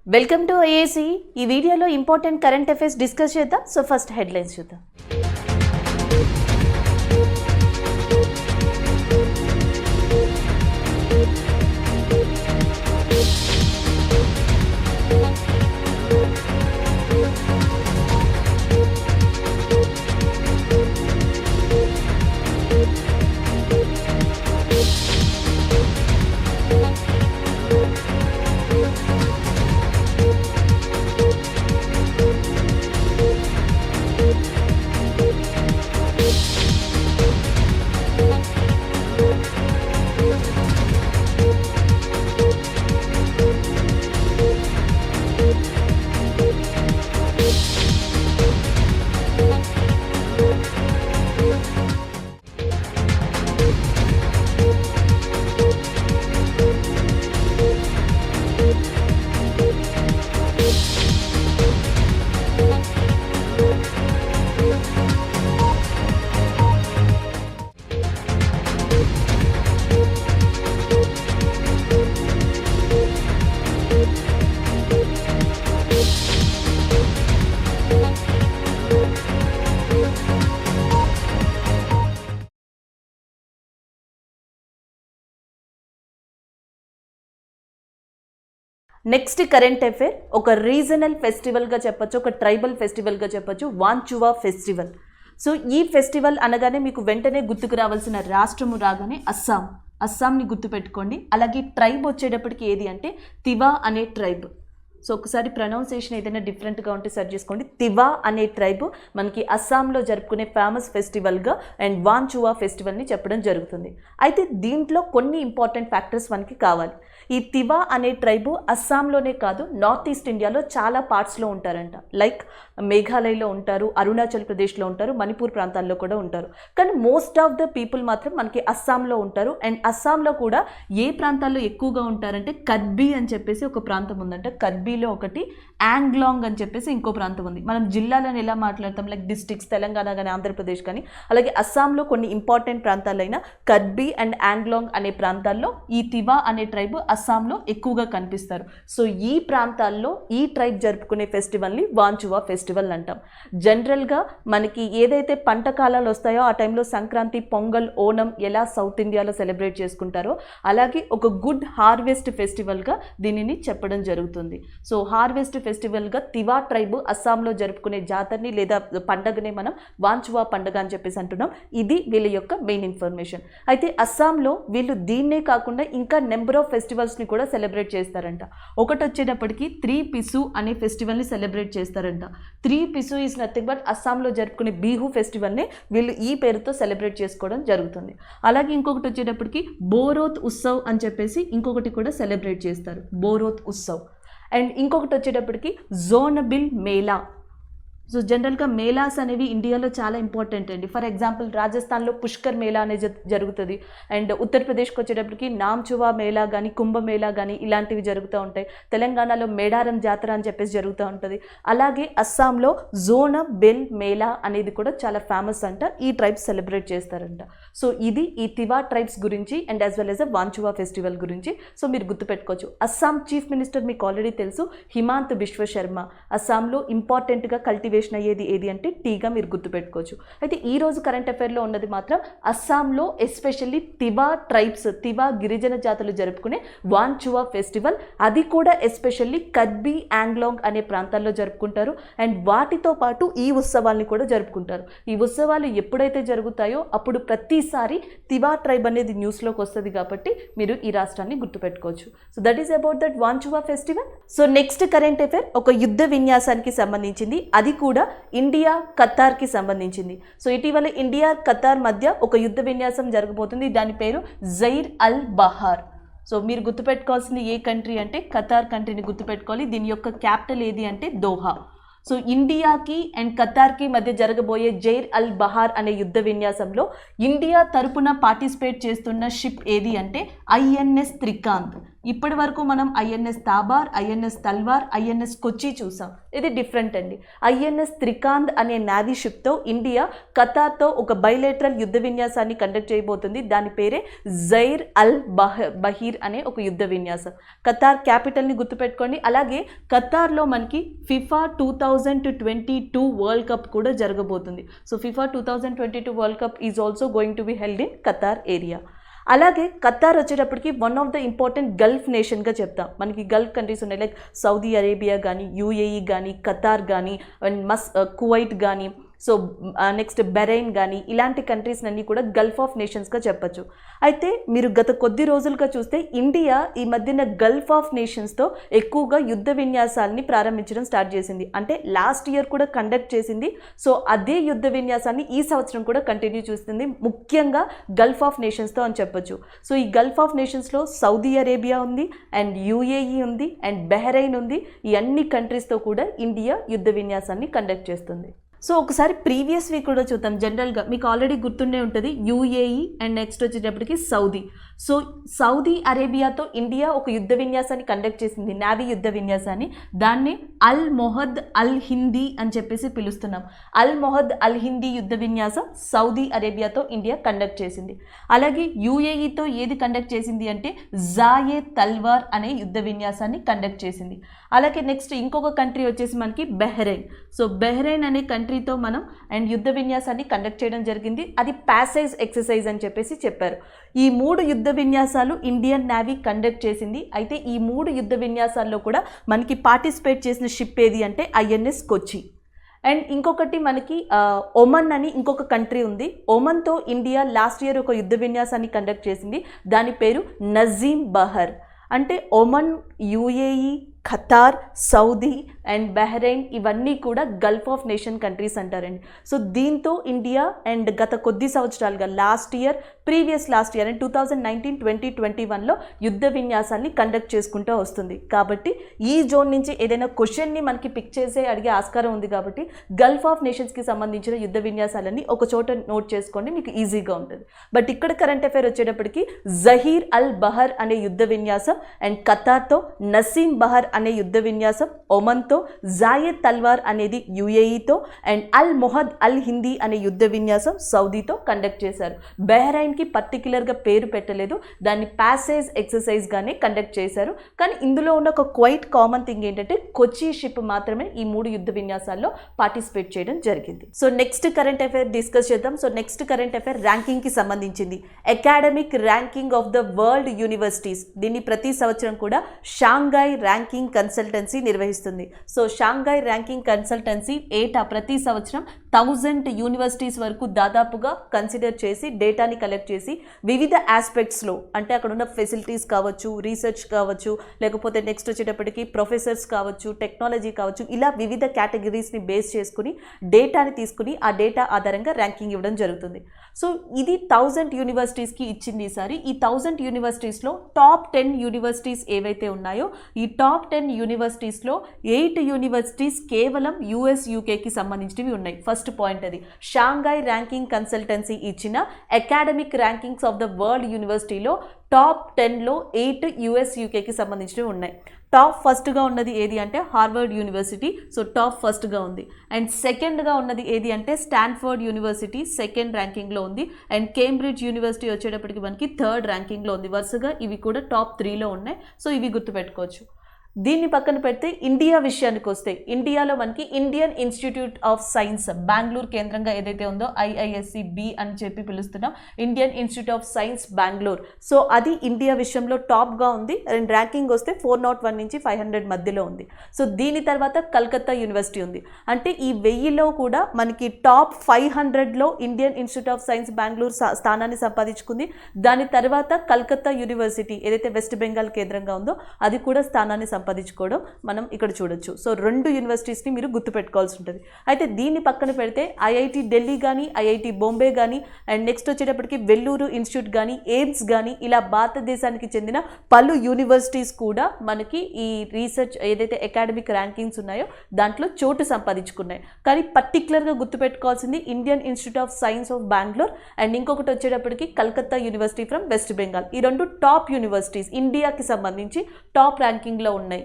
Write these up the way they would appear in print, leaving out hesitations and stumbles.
Welcome to IAC. ఈ వీడియోలో important current affairs discuss చేద్దాం. సో ఫస్ట్ హెడ్లైన్స్ చూద్దాం. నెక్స్ట్ కరెంట్ అఫైర్ ఒక రీజనల్ ఫెస్టివల్గా చెప్పచ్చు, ఒక ట్రైబల్ ఫెస్టివల్గా చెప్పచ్చు, వాంచువా ఫెస్టివల్. సో ఈ ఫెస్టివల్ అనగానే మీకు వెంటనే గుర్తుకు రావాల్సిన రాష్ట్రము రాగానే అస్సాంని గుర్తుపెట్టుకోండి. అలాగే ట్రైబ్ వచ్చేటప్పటికి ఏది అంటే తివా అనే ట్రైబ్. సో ఒకసారి ప్రొనౌన్సియేషన్ ఏదైనా డిఫరెంట్గా ఉంటే సెర్చ్ చేసుకోండి. తివా అనే ట్రైబ్ మనకి అస్సాంలో జరుపుకునే ఫేమస్ ఫెస్టివల్గా అండ్ వాంచువా ఫెస్టివల్ని చెప్పడం జరుగుతుంది. అయితే దీంట్లో కొన్ని ఇంపార్టెంట్ ఫ్యాక్టర్స్ మనకి కావాలి. ఈ తివా అనే ట్రైబ్ అస్సాంలోనే కాదు, నార్త్ ఈస్ట్ ఇండియాలో చాలా పార్ట్స్లో ఉంటారంట. లైక్ మేఘాలయలో ఉంటారు, అరుణాచల్ ప్రదేశ్లో ఉంటారు, మణిపూర్ ప్రాంతాల్లో కూడా ఉంటారు. కానీ మోస్ట్ ఆఫ్ ద పీపుల్ మాత్రం మనకి అస్సాంలో ఉంటారు. అండ్ అస్సాంలో కూడా ఏ ప్రాంతాల్లో ఎక్కువగా ఉంటారంటే కర్బీ అని చెప్పేసి ఒక ప్రాంతం ఉందంట. కర్బీలో ఒకటి, యాంగ్లాంగ్ అని చెప్పేసి ఇంకో ప్రాంతం ఉంది. మనం జిల్లాలను ఎలా మాట్లాడతాం, లైక్ డిస్ట్రిక్ట్స్ తెలంగాణ కానీ ఆంధ్రప్రదేశ్ కానీ, అలాగే అస్సాంలో కొన్ని ఇంపార్టెంట్ ప్రాంతాలైన కర్బీ అండ్ యాంగ్లాంగ్ అనే ప్రాంతాల్లో ఈ తివా అనే ట్రైబ్ అస్సాంలో ఎక్కువగా కనిపిస్తారు. సో ఈ ప్రాంతాల్లో ఈ ట్రైబ్ జరుపుకునే ఫెస్టివల్ని వాంచువా ఫెస్టివల్ అంటాం. జనరల్గా మనకి ఏదైతే పంట కాలాలు వస్తాయో ఆ టైంలో సంక్రాంతి, పొంగల్, ఓణం ఎలా సౌత్ ఇండియాలో సెలబ్రేట్ చేసుకుంటారో అలాగే ఒక గుడ్ హార్వెస్ట్ ఫెస్టివల్గా దీనిని చెప్పడం జరుగుతుంది. సో హార్వెస్ట్ ఫెస్టివల్గా తివా ట్రైబ్ అస్సాంలో జరుపుకునే జాతరని లేదా పండగనే మనం వాంచువా పండుగ అని చెప్పేసి అంటున్నాం. ఇది వీళ్ళ యొక్క మెయిన్ ఇన్ఫర్మేషన్. అయితే అస్సాంలో వీళ్ళు దీన్నే కాకుండా ఇంకా నెంబర్ ఆఫ్ ఫెస్టివల్స్ని కూడా సెలబ్రేట్ చేస్తారంట. ఒకటి వచ్చేటప్పటికి త్రీ పిసు అనే ఫెస్టివల్ని సెలబ్రేట్ చేస్తారంట. త్రీ పిసు ఈజ్ నథింగ్ బట్ అస్సాంలో జరుపుకునే బిహు ఫెస్టివల్ని వీళ్ళు ఈ పేరుతో సెలబ్రేట్ చేసుకోవడం జరుగుతుంది. అలాగే ఇంకొకటి వచ్చేటప్పటికి బోరోత్ ఉత్సవ్ అని చెప్పేసి ఇంకొకటి కూడా సెలబ్రేట్ చేస్తారు, బోరోత్ ఉత్సవ్. అండ్ ఇంకొకటి వచ్చేటప్పటికి జోనబిల్ మేళా. సో జనరల్గా మేళాస్ అనేవి ఇండియాలో చాలా ఇంపార్టెంట్ అండి. ఫర్ ఎగ్జాంపుల్ రాజస్థాన్లో పుష్కర్ మేళా అనేది జరుగుతుంది. అండ్ ఉత్తరప్రదేశ్కి వచ్చేటప్పటికి నామ్చువా మేళా కానీ, కుంభమేళా కానీ ఇలాంటివి జరుగుతూ ఉంటాయి. తెలంగాణలో మేడారం జాతర అని చెప్పేసి జరుగుతూ ఉంటుంది. అలాగే అస్సాంలో జోనబిల్ మేళా అనేది కూడా చాలా ఫేమస్ అంట. ఈ ట్రైబ్స్ సెలబ్రేట్ చేస్తారంట. సో ఇది ఈ తివా ట్రైబ్స్ గురించి and as well as Wanchuwa festival గురించి. సో మీరు గుర్తుపెట్టుకోవచ్చు. అస్సాం చీఫ్ మినిస్టర్ మీకు ఆల్రెడీ తెలుసు, హిమాంత్ బిశ్వ శర్మ. అస్సాంలో ఇంపార్టెంట్గా కల్టివేషన్ అయ్యేది ఏది అంటే టీగా మీరు గుర్తుపెట్టుకోవచ్చు. అయితే ఈ రోజు కరెంట్ అఫైర్లో ఉన్నది మాత్రం అస్సాంలో ఎస్పెషల్లీ తివా ట్రైబ్స్, తివా గిరిజన జాతులు జరుపుకునే వాంచువా ఫెస్టివల్. అది కూడా ఎస్పెషల్లీ కర్బీ, యాంగ్లాంగ్ అనే ప్రాంతాల్లో జరుపుకుంటారు. అండ్ వాటితో పాటు ఈ ఉత్సవాల్ని కూడా జరుపుకుంటారు. ఈ ఉత్సవాలు ఎప్పుడైతే జరుగుతాయో అప్పుడు ప్రతిసారి తివా ట్రైబ్ అనేది న్యూస్లోకి వస్తుంది. కాబట్టి మీరు ఈ రాష్ట్రాన్ని గుర్తుపెట్టుకోవచ్చు. So that is about that Wanchuwa festival. So next current affair ఒక యుద్ధ విన్యాసానికి సంబంధించింది. అది కూడా ఇండియా ఖతార్కి సంబంధించింది. సో ఇటీవల ఇండియా ఖతార్ మధ్య ఒక యుద్ధ విన్యాసం జరగబోతుంది. దాని పేరు జైర్ అల్ బహార్. సో మీరు గుర్తుపెట్టుకోవాల్సింది ఏ కంట్రీ అంటే ఖతార్ కంట్రీని గుర్తుపెట్టుకోవాలి. దీని యొక్క క్యాపిటల్ ఏది అంటే దోహా. సో ఇండియాకి అండ్ ఖతార్కి మధ్య జరగబోయే జైర్ అల్ బహార్ అనే యుద్ధ విన్యాసంలో ఇండియా తరపున పార్టిసిపేట్ చేస్తున్న షిప్ ఏది అంటే ఐఎన్ఎస్ త్రికాంత్. ఇప్పటి వరకు మనం ఐఎన్ఎస్ తాబార్, ఐఎన్ఎస్ తల్వార్, ఐఎన్ఎస్ కొచ్చి చూసాం. ఇది డిఫరెంట్ అండి. ఐఎన్ఎస్ త్రికాంద్ అనే నావీ షిప్తో ఇండియా ఖతార్తో ఒక బైలేటరల్ యుద్ధ విన్యాసాన్ని కండక్ట్ చేయబోతుంది. దాని పేరే జైర్ అల్ బహీర్ అనే ఒక యుద్ధ విన్యాసం. ఖతార్ క్యాపిటల్ని గుర్తుపెట్టుకోండి. అలాగే ఖతార్లో మనకి ఫిఫా 2022 వరల్డ్ కప్ కూడా జరగబోతుంది. So FIFA 2022 world cup is also going to be held in Qatar area. అలాగే ఖతార్ వచ్చేటప్పటికి one of the important gulf నేషన్గా చెప్తాం. మనకి గల్ఫ్ కంట్రీస్ ఉన్నాయి, లైక్ సౌదీ అరేబియా కానీ, యూఏఈ కానీ, ఖతార్ కానీ, అండ్ కువైట్ కానీ, సో నెక్స్ట్ బెరైన్ కానీ, ఇలాంటి కంట్రీస్ అన్నీ కూడా గల్ఫ్ ఆఫ్ నేషన్స్గా చెప్పచ్చు. అయితే మీరు గత కొద్ది రోజులుగా చూస్తే ఇండియా ఈ మధ్యన గల్ఫ్ ఆఫ్ నేషన్స్తో ఎక్కువగా యుద్ధ విన్యాసాలని ప్రారంభించడం స్టార్ట్ చేసింది. అంటే లాస్ట్ ఇయర్ కూడా కండక్ట్ చేసింది. సో అదే యుద్ధ విన్యాసాన్ని ఈ సంవత్సరం కూడా కంటిన్యూ చేస్తుంది, ముఖ్యంగా గల్ఫ్ ఆఫ్ నేషన్స్తో అని చెప్పొచ్చు. సో ఈ గల్ఫ్ ఆఫ్ నేషన్స్లో సౌదీ అరేబియా ఉంది, అండ్ యూఏఈ ఉంది, అండ్ బెహ్రెయిన్ ఉంది. ఈ అన్ని కంట్రీస్తో కూడా ఇండియా యుద్ధ విన్యాసాన్ని కండక్ట్ చేస్తుంది. సో ఒకసారి ప్రీవియస్ వీక్ కూడా చూద్దాం. జనరల్గా మీకు ఆల్రెడీ గుర్తుండే ఉంటుంది యూఏఈ అండ్ నెక్స్ట్ వచ్చేటప్పటికి సౌదీ. సో సౌదీ అరేబియాతో ఇండియా ఒక యుద్ధ విన్యాసాన్ని కండక్ట్ చేసింది, నావీ యుద్ధ విన్యాసాన్ని. దాన్ని అల్ మొహద్ అల్ హిందీ అని చెప్పేసి పిలుస్తున్నాం. అల్ మొహద్ అల్ హిందీ యుద్ధ విన్యాసం సౌదీ అరేబియాతో ఇండియా కండక్ట్ చేసింది. అలాగే యూఏఈతో ఏది కండక్ట్ చేసింది అంటే జాయే తల్వార్ అనే యుద్ధ విన్యాసాన్ని కండక్ట్ చేసింది. అలాగే నెక్స్ట్ ఇంకొక కంట్రీ వచ్చేసి మనకి బెహ్రెయిన్. సో బెహ్రెయిన్ అనే కంట్రీతో మనం అండ్ యుద్ధ విన్యాసాన్ని కండక్ట్ చేయడం జరిగింది. అది ప్యాసేజ్ ఎక్సర్సైజ్ అని చెప్పేసి చెప్పారు. ఈ 3 యుద్ధ విన్యాసాలు ఇండియన్ నేవీ కండక్ట్ చేసింది. అయితే ఈ 3 యుద్ధ విన్యాసాల్లో కూడా మనకి పార్టిసిపేట్ చేసిన షిప్ ఏది అంటే ఐఎన్ఎస్ కొచ్చి. అండ్ ఇంకొకటి మనకి ఒమన్ అని ఇంకొక కంట్రీ ఉంది. ఒమన్తో ఇండియా లాస్ట్ ఇయర్ ఒక యుద్ధ విన్యాసాన్ని కండక్ట్ చేసింది. దాని పేరు నజీమ్ బహర్. అంటే Oman, UAE, Qatar, Saudi and Bahrain ఇవన్నీ కూడా గల్ఫ్ ఆఫ్ నేషన్ కంట్రీస్ అంటారండి. సో దీంతో ఇండియా అండ్ గత కొద్ది సంవత్సరాలుగా లాస్ట్ ఇయర్ అండ్ 2019-2021లో యుద్ధ విన్యాసాన్ని కండక్ట్ చేసుకుంటూ వస్తుంది. కాబట్టి ఈ జోన్ నుంచి ఏదైనా క్వశ్చన్ని మనకి పిక్ చేసే అడిగే ఆస్కారం ఉంది. కాబట్టి గల్ఫ్ ఆఫ్ నేషన్స్కి సంబంధించిన యుద్ధ విన్యాసాలన్నీ ఒక చోట నోట్ చేసుకోండి, మీకు ఈజీగా ఉంటుంది. బట్ ఇక్కడ కరెంట్ అఫైర్ వచ్చేటప్పటికి జహీర్ అల్ బహర్ అనే యుద్ధ విన్యాసం, అండ్ ఖతార్తో నసీమ్ బహర్ అనే యుద్ధ విన్యాసం, ఒమన్తో జాయే తల్వార్ అనేది యూఏఈతో, అండ్ అల్ మొహద్ అల్ హిందీ అనే యుద్ధ విన్యాసం సౌదీతో కండక్ట్ చేశారు. బెహ్రెయిన్కి పర్టికులర్గా పేరు పెట్టలేదు, దాన్ని ప్యాసేజ్ ఎక్సర్సైజ్గానే కండక్ట్ చేశారు. కానీ ఇందులో ఉన్న ఒక క్వైట్ కామన్ థింగ్ ఏంటంటే కొచ్చి షిప్ మాత్రమే ఈ 3 యుద్ధ విన్యాసాల్లో పార్టిసిపేట్ చేయడం జరిగింది. So next current affair discuss చేద్దాం. సో నెక్స్ట్ కరెంట్ అఫైర్ ర్యాంకింగ్కి సంబంధించింది. Academic ranking of the world universities. దీన్ని ప్రతి సంవత్సరం కూడా షాంఘై ర్యాంకింగ్ కన్సల్టెన్సీ నిర్వహిస్తుంది. సో షాంఘై ర్యాంకింగ్ కన్సల్టెన్సీ ప్రతి సంవత్సరం 1000 యూనివర్సిటీస్ వరకు దాదాపుగా కన్సిడర్ చేసి డేటాని కలెక్ట్ చేసి వివిధ ఆస్పెక్ట్స్లో, అంటే అక్కడ ఉన్న ఫెసిలిటీస్ కావచ్చు, రీసెర్చ్ కావచ్చు, లేకపోతే నెక్స్ట్ వచ్చేటప్పటికి ప్రొఫెసర్స్ కావచ్చు, టెక్నాలజీ కావచ్చు, ఇలా వివిధ కేటగిరీస్ని బేస్ చేసుకుని డేటాని తీసుకుని ఆ డేటా ఆధారంగా ర్యాంకింగ్ ఇవ్వడం జరుగుతుంది. సో ఇది 1000 యూనివర్సిటీస్కి ఇచ్చింది ఈసారి. ఈ 1000 యూనివర్సిటీస్లో టాప్ 10 యూనివర్సిటీస్ ఏవైతే ఉన్నాయో ఈ టాప్ 10 యూనివర్సిటీస్లో 8 యూనివర్సిటీస్ కేవలం యుఎస్ యూకేకి సంబంధించినవి ఉన్నాయి. ఫస్ట్ పాయింట్ అది. షాంఘై ర్యాంకింగ్ కన్సల్టెన్సీ ఇచ్చిన academic rankings of the world యూనివర్సిటీలో టాప్ 10లో 8 యుఎస్ యూకేకి సంబంధించినవి ఉన్నాయి. టాప్ ఫస్ట్గా ఉన్నది ఏది అంటే హార్వర్డ్ యూనివర్సిటీ. సో టాప్ ఫస్ట్గా ఉంది. అండ్ సెకండ్గా ఉన్నది ఏది అంటే స్టాన్ఫర్డ్ యూనివర్సిటీ సెకండ్ ర్యాంకింగ్లో ఉంది. అండ్ కేంబ్రిడ్జ్ యూనివర్సిటీ వచ్చేటప్పటికి మనకి థర్డ్ ర్యాంకింగ్లో ఉంది. వరుసగా ఇవి కూడా టాప్ 3లో ఉన్నాయి. సో ఇవి గుర్తుపెట్టుకోవచ్చు. దీన్ని పక్కన పెడితే ఇండియా విషయానికి వస్తే ఇండియాలో మనకి Indian Institute of Science Bengaluru కేంద్రంగా ఏదైతే ఉందో IISc-B అని చెప్పి పిలుస్తున్నాం, Indian Institute of Science Bengaluru. So అది ఇండియా విషయంలో టాప్గా ఉంది. అండ్ ర్యాంకింగ్ వస్తే 401 నుంచి 500 మధ్యలో ఉంది. సో దీని తర్వాత కలకత్తా యూనివర్సిటీ ఉంది. అంటే ఈ 1000లో కూడా మనకి టాప్ 500లో Indian Institute of Science Bengaluru స్థానాన్ని సంపాదించుకుంది. దాని తర్వాత కలకత్తా యూనివర్సిటీ ఏదైతే వెస్ట్ బెంగాల్ కేంద్రంగా ఉందో అది కూడా స్థానాన్ని సంపాదించుకోవడం మనం ఇక్కడ చూడొచ్చు. సో 2 యూనివర్సిటీస్ని మీరు గుర్తుపెట్టుకోవాల్సి ఉంటుంది. అయితే దీన్ని పక్కన పెడితే ఐఐటి ఢిల్లీ కానీ, ఐఐటి బాంబే కానీ, అండ్ నెక్స్ట్ వచ్చేటప్పటికి వెల్లూరు ఇన్స్టిట్యూట్ కానీ, ఎయిమ్స్ కానీ, ఇలా భారతదేశానికి చెందిన పలు యూనివర్సిటీస్ కూడా మనకి ఈ రీసెర్చ్ ఏదైతే అకాడమిక్ ర్యాంకింగ్స్ ఉన్నాయో దాంట్లో చోటు సంపాదించుకున్నాయి. కానీ పర్టికులర్గా గుర్తుపెట్టుకోవాల్సింది Indian Institute of science of Bengaluru and ఇంకొకటి వచ్చేటప్పటికి Calcutta university from west Bengal. ఈ 2 టాప్ యూనివర్సిటీస్ ఇండియాకి సంబంధించి టాప్ ర్యాంకింగ్లో ఉన్నాయి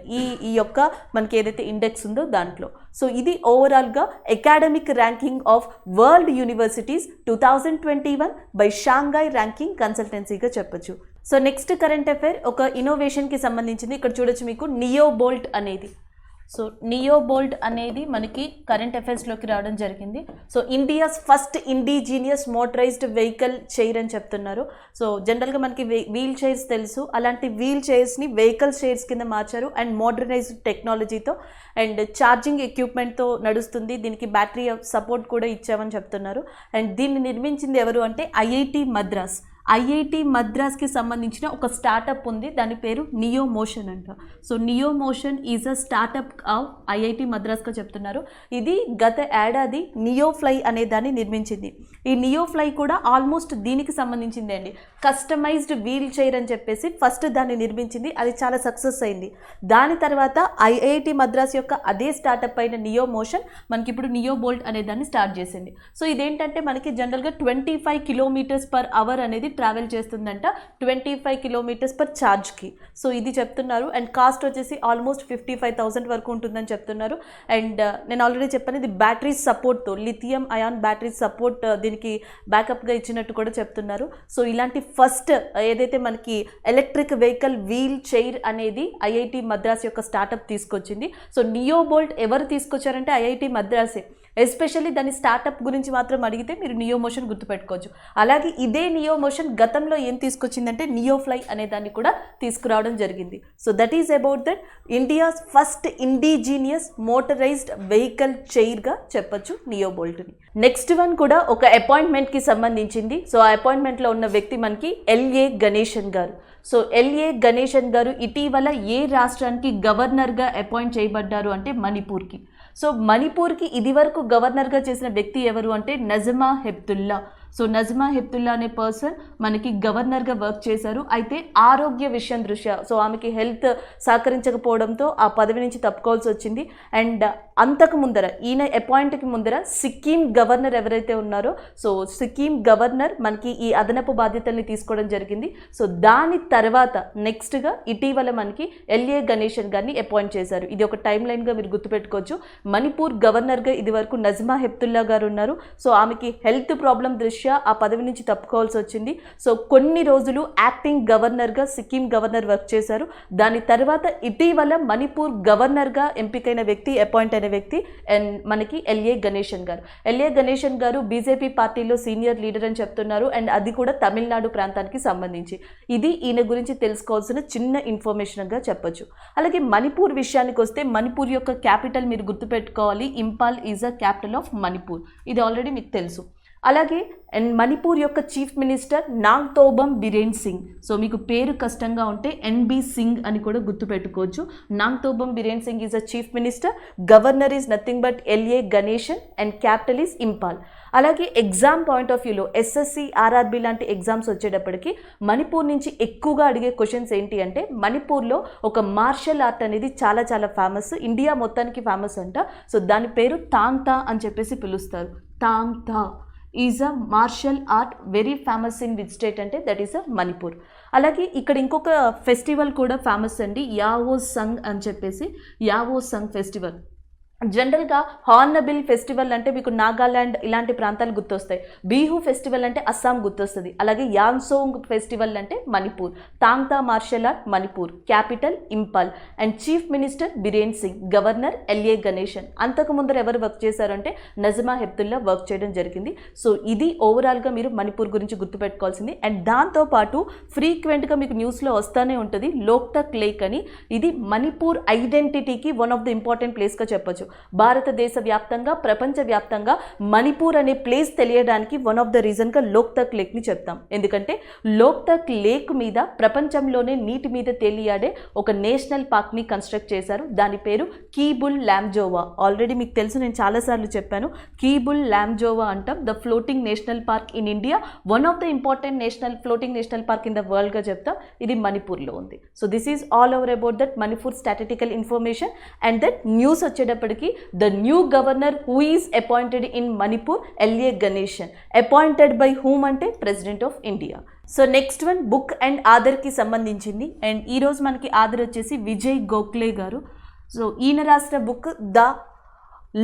ఈ యొక్క మనకి ఏదైతే ఇండెక్స్ ఉందో దాంట్లో. సో ఇది ఓవరాల్గా academic ranking of world universities 2021 by Shanghai ranking కన్సల్టెన్సీగా చెప్పొచ్చు. సో నెక్స్ట్ కరెంట్ అఫైర్ ఒక ఇన్నోవేషన్కి సంబంధించింది. ఇక్కడ చూడొచ్చు మీకు నియోబోల్ట్ అనేది. సో నియోబోల్ట్ అనేది మనకి కరెంట్ అఫైర్స్లోకి రావడం జరిగింది. So India's first indigenous motorized vehicle chair అని చెప్తున్నారు. సో జనరల్గా మనకి వీల్ చైర్స్ తెలుసు, అలాంటి వీల్ చైర్స్ని వెహికల్ చైర్స్ కింద మార్చారు అండ్ మోడర్నైజ్డ్ టెక్నాలజీతో అండ్ ఛార్జింగ్ ఎక్విప్మెంట్తో నడుస్తుంది. దీనికి బ్యాటరీ సపోర్ట్ కూడా ఇచ్చామని చెప్తున్నారు. అండ్ దీన్ని నిర్మించింది ఎవరు అంటే ఐఐటి మద్రాస్. ఐఐటి మద్రాస్కి సంబంధించిన ఒక స్టార్టప్ ఉంది, దాని పేరు నియో మోషన్ అంట. So Neo Motion is a startup of IIT మద్రాస్గా చెప్తున్నారు. ఇది గత ఏడాది నియో ఫ్లై అనే దాన్ని నిర్మించింది. ఈ నియో ఫ్లై కూడా ఆల్మోస్ట్ దీనికి సంబంధించింది అండి. కస్టమైజ్డ్ వీల్ చైర్ అని చెప్పేసి ఫస్ట్ దాన్ని నిర్మించింది, అది చాలా సక్సెస్ అయింది. దాని తర్వాత ఐఐటి మద్రాస్ యొక్క అదే స్టార్టప్ అయిన నియో మోషన్ మనకి ఇప్పుడు నియో బోల్ట్ అనే దాన్ని స్టార్ట్ చేసింది. సో ఇదేంటంటే మనకి జనరల్గా 25 కిలోమీటర్స్ పర్ అవర్ అనేది ట్రావెల్ చేస్తుందంట, 25 కిలోమీటర్స్ పర్ ఛార్జ్కి. సో ఇది చెప్తున్నారు. అండ్ కాస్ట్ వచ్చేసి ఆల్మోస్ట్ 55,000 వరకు ఉంటుందని చెప్తున్నారు. అండ్ నేను ఆల్రెడీ చెప్పాను, ఇది బ్యాటరీ సపోర్ట్తో, లిథియం అయాన్ బ్యాటరీ సపోర్ట్ దీనికి బ్యాకప్గా ఇచ్చినట్టు కూడా చెప్తున్నారు. సో ఇలాంటి ఫస్ట్ ఏదైతే మనకి ఎలక్ట్రిక్ వెహికల్ వీల్ చైర్ అనేది ఐఐటి మద్రాస్ యొక్క స్టార్టప్ తీసుకొచ్చింది. సో నియోబోల్ట్ ఎవరు తీసుకొచ్చారంటే ఐఐటి మద్రాసే. ఎస్పెషల్లీ దాని స్టార్టప్ గురించి మాత్రం అడిగితే మీరు నియో మోషన్ గుర్తుపెట్టుకోవచ్చు. అలాగే ఇదే నియో మోషన్ గతంలో ఏం తీసుకొచ్చిందంటే నియో ఫ్లై అనే దాన్ని కూడా తీసుకురావడం జరిగింది. So that is about that India's first indigenous motorized vehicle చైర్గా చెప్పొచ్చు నియో బోల్ట్ని. నెక్స్ట్ వన్ కూడా ఒక అపాయింట్మెంట్కి సంబంధించింది. సో ఆ అపాయింట్మెంట్లో ఉన్న వ్యక్తి మనకి ఎల్ఏ గణేశన్ గారు. సో ఎల్ఏ గణేశన్ గారు ఇటీవల ఏ రాష్ట్రానికి గవర్నర్గా అపాయింట్ చేయబడ్డారు అంటే మణిపూర్కి. సో మణిపూర్కి ఇదివరకు గవర్నర్గా చేసిన వ్యక్తి ఎవరు అంటే నజమా హెప్తుల్లా. సో నజమా హెప్తుల్లా అనే పర్సన్ మనకి గవర్నర్గా వర్క్ చేశారు. అయితే ఆరోగ్య విషయం దృష్ట్యా సో ఆమెకి హెల్త్ సహకరించకపోవడంతో ఆ పదవి నుంచి తప్పుకోవాల్సి వచ్చింది. అండ్ అంతకు ముందర ఈయన అపాయింట్కి ముందర సిక్కిం గవర్నర్ ఎవరైతే ఉన్నారో సో సిక్కిం గవర్నర్ మనకి ఈ అదనపు బాధ్యతల్ని తీసుకోవడం జరిగింది. సో దాని తర్వాత నెక్స్ట్గా ఇటీవల మనకి ఎల్ఏ గణేశన్ గారిని అపాయింట్ చేశారు. ఇది ఒక టైం లైన్గా మీరు గుర్తుపెట్టుకోవచ్చు. మణిపూర్ గవర్నర్గా ఇది వరకు నజమా హెప్తుల్లా గారు ఉన్నారు. సో ఆమెకి హెల్త్ ప్రాబ్లం దృష్ట్యా ఆ పదవి నుంచి తప్పుకోవాల్సి వచ్చింది. సో కొన్ని రోజులు యాక్టింగ్ గవర్నర్గా సిక్కిం గవర్నర్ వర్క్ చేశారు. దాని తర్వాత ఇటీవల మణిపూర్ గవర్నర్గా ఎంపికైన వ్యక్తి అపాయింట్ అయిన వ్యక్తి అండ్ మనకి ఎల్ఏ గణేశన్ గారు. ఎల్ఏ గణేశన్ గారు బీజేపీ పార్టీలో సీనియర్ లీడర్ అని చెప్తున్నారు. అండ్ అది కూడా తమిళనాడు ప్రాంతానికి సంబంధించి. ఇది ఈయన గురించి తెలుసుకోవాల్సిన చిన్న ఇన్ఫర్మేషన్గా చెప్పొచ్చు. అలాగే మణిపూర్ విషయానికి వస్తే మణిపూర్ యొక్క క్యాపిటల్ మీరు గుర్తుపెట్టుకోవాలి, Imphal is a capital of Manipur. ఇది ఆల్రెడీ మీకు తెలుసు. అలాగే అండ్ మణిపూర్ యొక్క chief minister Nongthombam Biren Singh. So మీకు పేరు కష్టంగా ఉంటే ఎన్బి సింగ్ అని కూడా గుర్తుపెట్టుకోవచ్చు. Nongthombam Biren Singh is a chief minister, governor is nothing but LA Ganesan and capital is Imphal. అలాగే ఎగ్జామ్ పాయింట్ ఆఫ్ వ్యూలో ఎస్ఎస్సి ఆర్ఆర్బి లాంటి ఎగ్జామ్స్ వచ్చేటప్పటికి మణిపూర్ నుంచి ఎక్కువగా అడిగే క్వశ్చన్స్ ఏంటి అంటే మణిపూర్లో ఒక మార్షల్ ఆర్ట్ అనేది చాలా చాలా ఫేమస్, ఇండియా మొత్తానికి ఫేమస్ అంట. సో దాని పేరు తాంగ్ తా అని చెప్పేసి పిలుస్తారు. Thang Ta is a martial art very famous in which state అంటే దట్ ఈస్ అ మణిపూర్. అలాగే ఇక్కడ ఇంకొక ఫెస్టివల్ కూడా ఫేమస్ అండి, యావో సంగ్ అని చెప్పేసి. యావో సంగ్ ఫెస్టివల్ జనరల్గా హార్నబిల్ ఫెస్టివల్ అంటే మీకు నాగాల్యాండ్ ఇలాంటి ప్రాంతాలు గుర్తొస్తాయి. బిహు ఫెస్టివల్ అంటే అస్సాం గుర్తొస్తుంది. అలాగే యాన్సోంగ్ ఫెస్టివల్ అంటే Manipur. Thangta martial art Manipur, capital Imphal and chief minister Biren Singh, governor LA Ganesan. అంతకు ముందర ఎవరు వర్క్ చేశారంటే నజమా హెప్తుల్లా వర్క్ చేయడం జరిగింది. సో ఇది ఓవరాల్గా మీరు మణిపూర్ గురించి గుర్తుపెట్టుకోవాల్సింది. అండ్ దాంతోపాటు ఫ్రీక్వెంట్గా మీకు న్యూస్లో వస్తూనే ఉంటుంది లోక్తక్ లేక్ అని. ఇది మణిపూర్ ఐడెంటిటీకి వన్ ఆఫ్ ద ఇంపార్టెంట్ ప్లేస్గా చెప్పొచ్చు. భారతదేశ వ్యాప్తంగా ప్రపంచవ్యాప్తంగా మణిపూర్ అనే ప్లేస్ తెలియడానికి వన్ ఆఫ్ ద రీజన్గా లోక్తక్ లేక్ని చెప్తాం. ఎందుకంటే లోక్తక్ లేక్ మీద ప్రపంచంలోనే నీటి మీద తేలియాడే ఒక నేషనల్ పార్క్ని కన్స్ట్రక్ట్ చేశారు. దాని పేరు కీబుల్ లామ్జోవా. ఆల్రెడీ మీకు తెలుసు, నేను చాలాసార్లు చెప్పాను. కీబుల్ లామ్జోవా అంటాం. The floating national park in India, one of the important floating national park in the వరల్డ్గా చెప్తాం. ఇది మణిపూర్లో ఉంది. So this is all over about that Manipur statistical information. And that news వచ్చేటప్పటికి the new governor who is appointed in Manipur, LA Ganesan. Appointed by whom అంటే president of India. So next one book and ఆధర్కి సంబంధించింది. And ఈరోజు మనకి other వచ్చేసి విజయ్ గోఖలే గారు. So ఈయన రాసిన book the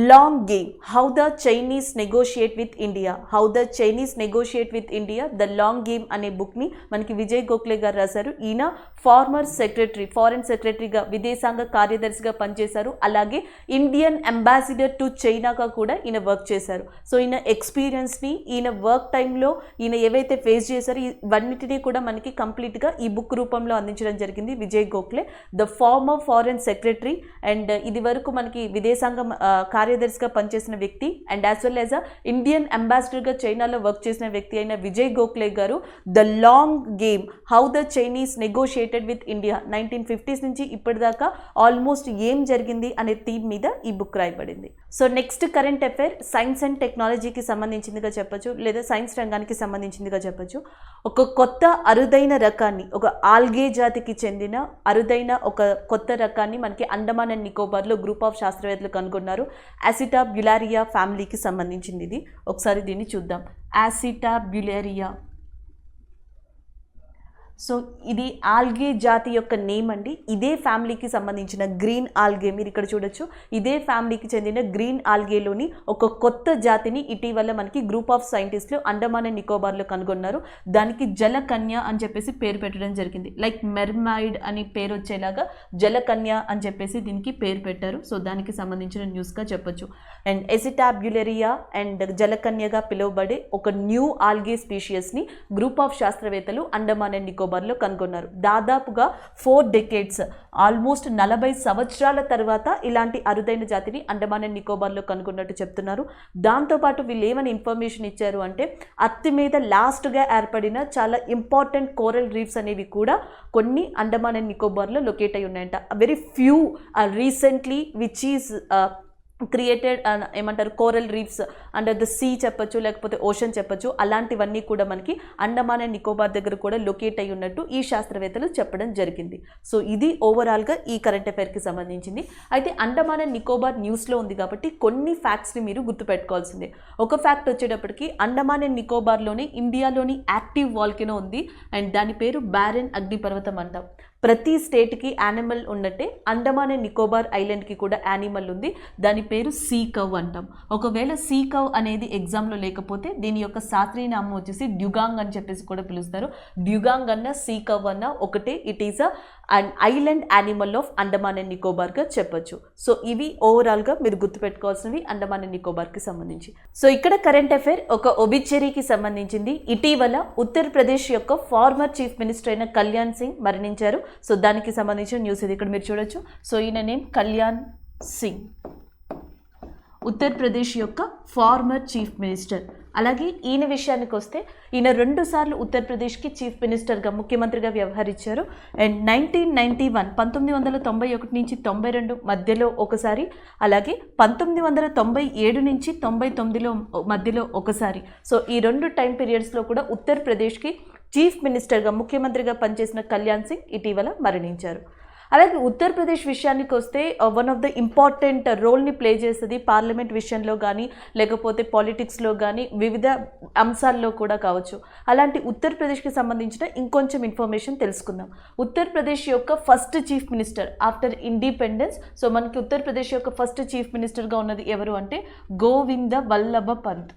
long game, how the Chinese negotiate with India. How the Chinese negotiate with India, the long game అనే బుక్ని మనకి విజయ్ గోఖలే గారు రాశారు. ఈయన ఫార్మర్ సెక్రటరీ, ఫారెన్ సెక్రటరీగా, విదేశాంగ కార్యదర్శిగా పనిచేశారు. అలాగే ఇండియన్ అంబాసిడర్ టు చైనాగా కూడా ఈయన వర్క్ చేశారు. సో ఈయన ఎక్స్పీరియన్స్ని, ఈయన వర్క్ టైంలో ఈయన ఏవైతే ఫేస్ చేశారో ఇవన్నిటినీ కూడా మనకి కంప్లీట్గా ఈ బుక్ రూపంలో అందించడం జరిగింది. Vijay Gokhale the former foreign secretary and ఇది వరకు మనకి విదేశాంగ కార్యదర్శిగా పనిచేసిన వ్యక్తి and as well as Indian అంబాసిడర్గా చైనాలో వర్క్ చేసిన వ్యక్తి అయిన Vijay Gokhale garu the long game, how the Chinese negotiated with India, 1950s నుంచి ఇప్పటిదాకా ఆల్మోస్ట్ ఏం జరిగింది అనే థీమ్ మీద ఈ బుక్ రాయబడింది. So next current affair science and టెక్నాలజీకి సంబంధించిందిగా చెప్పొచ్చు, లేదా సైన్స్ రంగానికి సంబంధించిందిగా చెప్పొచ్చు. ఒక కొత్త అరుదైన రకాన్ని, ఒక ఆల్గే జాతికి చెందిన అరుదైన ఒక కొత్త రకాన్ని మనకి అండమాన్ అండ్ నికోబార్లో గ్రూప్ ఆఫ్ శాస్త్రవేత్తలు కనుగొన్నారు. యాసిటాబ్యులారియా ఫ్యామిలీకి సంబంధించింది ఇది. ఒకసారి దీన్ని చూద్దాం. యాసిటాబ్యులారియా. సో ఇది ఆల్గే జాతి యొక్క నేమ్ అండి. ఇదే ఫ్యామిలీకి సంబంధించిన గ్రీన్ ఆల్గే, మీరు ఇక్కడ చూడొచ్చు, ఇదే ఫ్యామిలీకి చెందిన గ్రీన్ ఆల్గేలోని ఒక కొత్త జాతిని ఇటీవల మనకి గ్రూప్ ఆఫ్ సైంటిస్టులు అండమాన్ అండ్ నికోబార్లో కనుగొన్నారు. దానికి జలకన్య అని చెప్పేసి పేరు పెట్టడం జరిగింది. లైక్ మెర్మైడ్ అని పేరు వచ్చేలాగా జలకన్య అని చెప్పేసి దీనికి పేరు పెట్టారు. సో దానికి సంబంధించిన న్యూస్గా చెప్పొచ్చు. అండ్ ఎసిటాబ్యులరియా అండ్ జలకన్యగా పిలువబడే ఒక న్యూ ఆల్గే స్పీషియస్ని గ్రూప్ ఆఫ్ శాస్త్రవేత్తలు అండమాన్ అండ్ నికోబార్లో కనుగొన్నారు. దాదాపుగా 4 decades, ఆల్మోస్ట్ 40 సంవత్సరాల తర్వాత ఇలాంటి అరుదైన జాతిని అండమాన్ అండ్ నికోబార్లో కనుగొన్నట్టు చెప్తున్నారు. దాంతోపాటు వీళ్ళు ఏమని ఇన్ఫర్మేషన్ ఇచ్చారు అంటే అత్తి మీద లాస్ట్గా ఏర్పడిన చాలా ఇంపార్టెంట్ కోరల్ రీఫ్స్ అనేవి కూడా కొన్ని అండమాన్ అండ్ నికోబార్లో లొకేట్ అయి ఉన్నాయంట. Very few recently which is created ఏమంటారు coral reefs under the sea చెప్పొచ్చు, లేకపోతే ఓషన్ చెప్పొచ్చు. అలాంటివన్నీ కూడా మనకి అండమాన్ అండ్ నికోబార్ దగ్గర కూడా లొకేట్ అయి ఉన్నట్టు ఈ శాస్త్రవేత్తలు చెప్పడం జరిగింది. సో ఇది ఓవరాల్గా ఈ కరెంట్ అఫైర్కి సంబంధించింది. అయితే అండమాన్ అండ్ నికోబార్ న్యూస్లో ఉంది కాబట్టి కొన్ని ఫ్యాక్ట్స్ని మీరు గుర్తుపెట్టుకోవాల్సిందే. ఒక ఫ్యాక్ట్ వచ్చేటప్పటికి అండమాన్ అండ్ నికోబార్లోనే ఇండియాలోని యాక్టివ్ వాల్కెనో ఉంది అండ్ దాని పేరు బ్యారెన్ అగ్నిపర్వతం అంటాం. ప్రతి స్టేట్కి యానిమల్ ఉన్నట్టే అండమాన్ అండ్ నికోబార్ ఐలాండ్కి కూడా యానిమల్ ఉంది. దాని పేరు సీ కవ్ అంటాం. ఒకవేళ సీ కవ్ అనేది ఎగ్జామ్లో లేకపోతే దీని యొక్క శాస్త్రీయ నామం వచ్చేసి డ్యూగాంగ్ అని చెప్పేసి కూడా పిలుస్తారు. డ్యూగాంగ్ అన్న సీ కవ్ అన్న ఒకటే. It is and island animal of Andaman and నికోబార్గా చెప్పొచ్చు. సో ఇవి ఓవరాల్గా మీరు గుర్తుపెట్టుకోవాల్సినవి అండమాన్ అండ్ నికోబార్కి సంబంధించి. సో ఇక్కడ కరెంట్ అఫైర్ ఒక ఒబిచరీకి సంబంధించింది. ఇటీవల ఉత్తరప్రదేశ్ యొక్క ఫార్మర్ చీఫ్ మినిస్టర్ అయిన కళ్యాణ్ సింగ్ మరణించారు. సో దానికి సంబంధించిన న్యూస్ ఇది ఇక్కడ మీరు చూడొచ్చు. సో ఈయన నేమ్ కళ్యాణ్ సింగ్, ఉత్తరప్రదేశ్ యొక్క ఫార్మర్ చీఫ్ మినిస్టర్. అలాగే ఈయన విషయానికి వస్తే ఈయన 2 సార్లు ఉత్తరప్రదేశ్కి చీఫ్ మినిస్టర్గా, ముఖ్యమంత్రిగా వ్యవహరించారు. అండ్ 1991 1991 నుంచి 92 మధ్యలో ఒకసారి, అలాగే 1997 నుంచి 99 మధ్యలో ఒకసారి. సో ఈ 2 టైం పీరియడ్స్లో కూడా ఉత్తరప్రదేశ్కి చీఫ్ మినిస్టర్గా, ముఖ్యమంత్రిగా పనిచేసిన కళ్యాణ్ సింగ్ ఇటీవల మరణించారు. అలాగే ఉత్తరప్రదేశ్ విషయానికి వస్తే వన్ ఆఫ్ ద ఇంపార్టెంట్ రోల్ని ప్లే చేస్తుంది పార్లమెంట్ విషయంలో కానీ, లేకపోతే పాలిటిక్స్లో కానీ, వివిధ అంశాల్లో కూడా కావచ్చు. అలాంటి ఉత్తరప్రదేశ్కి సంబంధించిన ఇంకొంచెం ఇన్ఫర్మేషన్ తెలుసుకుందాం. ఉత్తరప్రదేశ్ యొక్క first chief minister after independence. So మనకి ఉత్తరప్రదేశ్ యొక్క ఫస్ట్ చీఫ్ మినిస్టర్గా ఉన్నది ఎవరు అంటే Govind Vallabha Pant.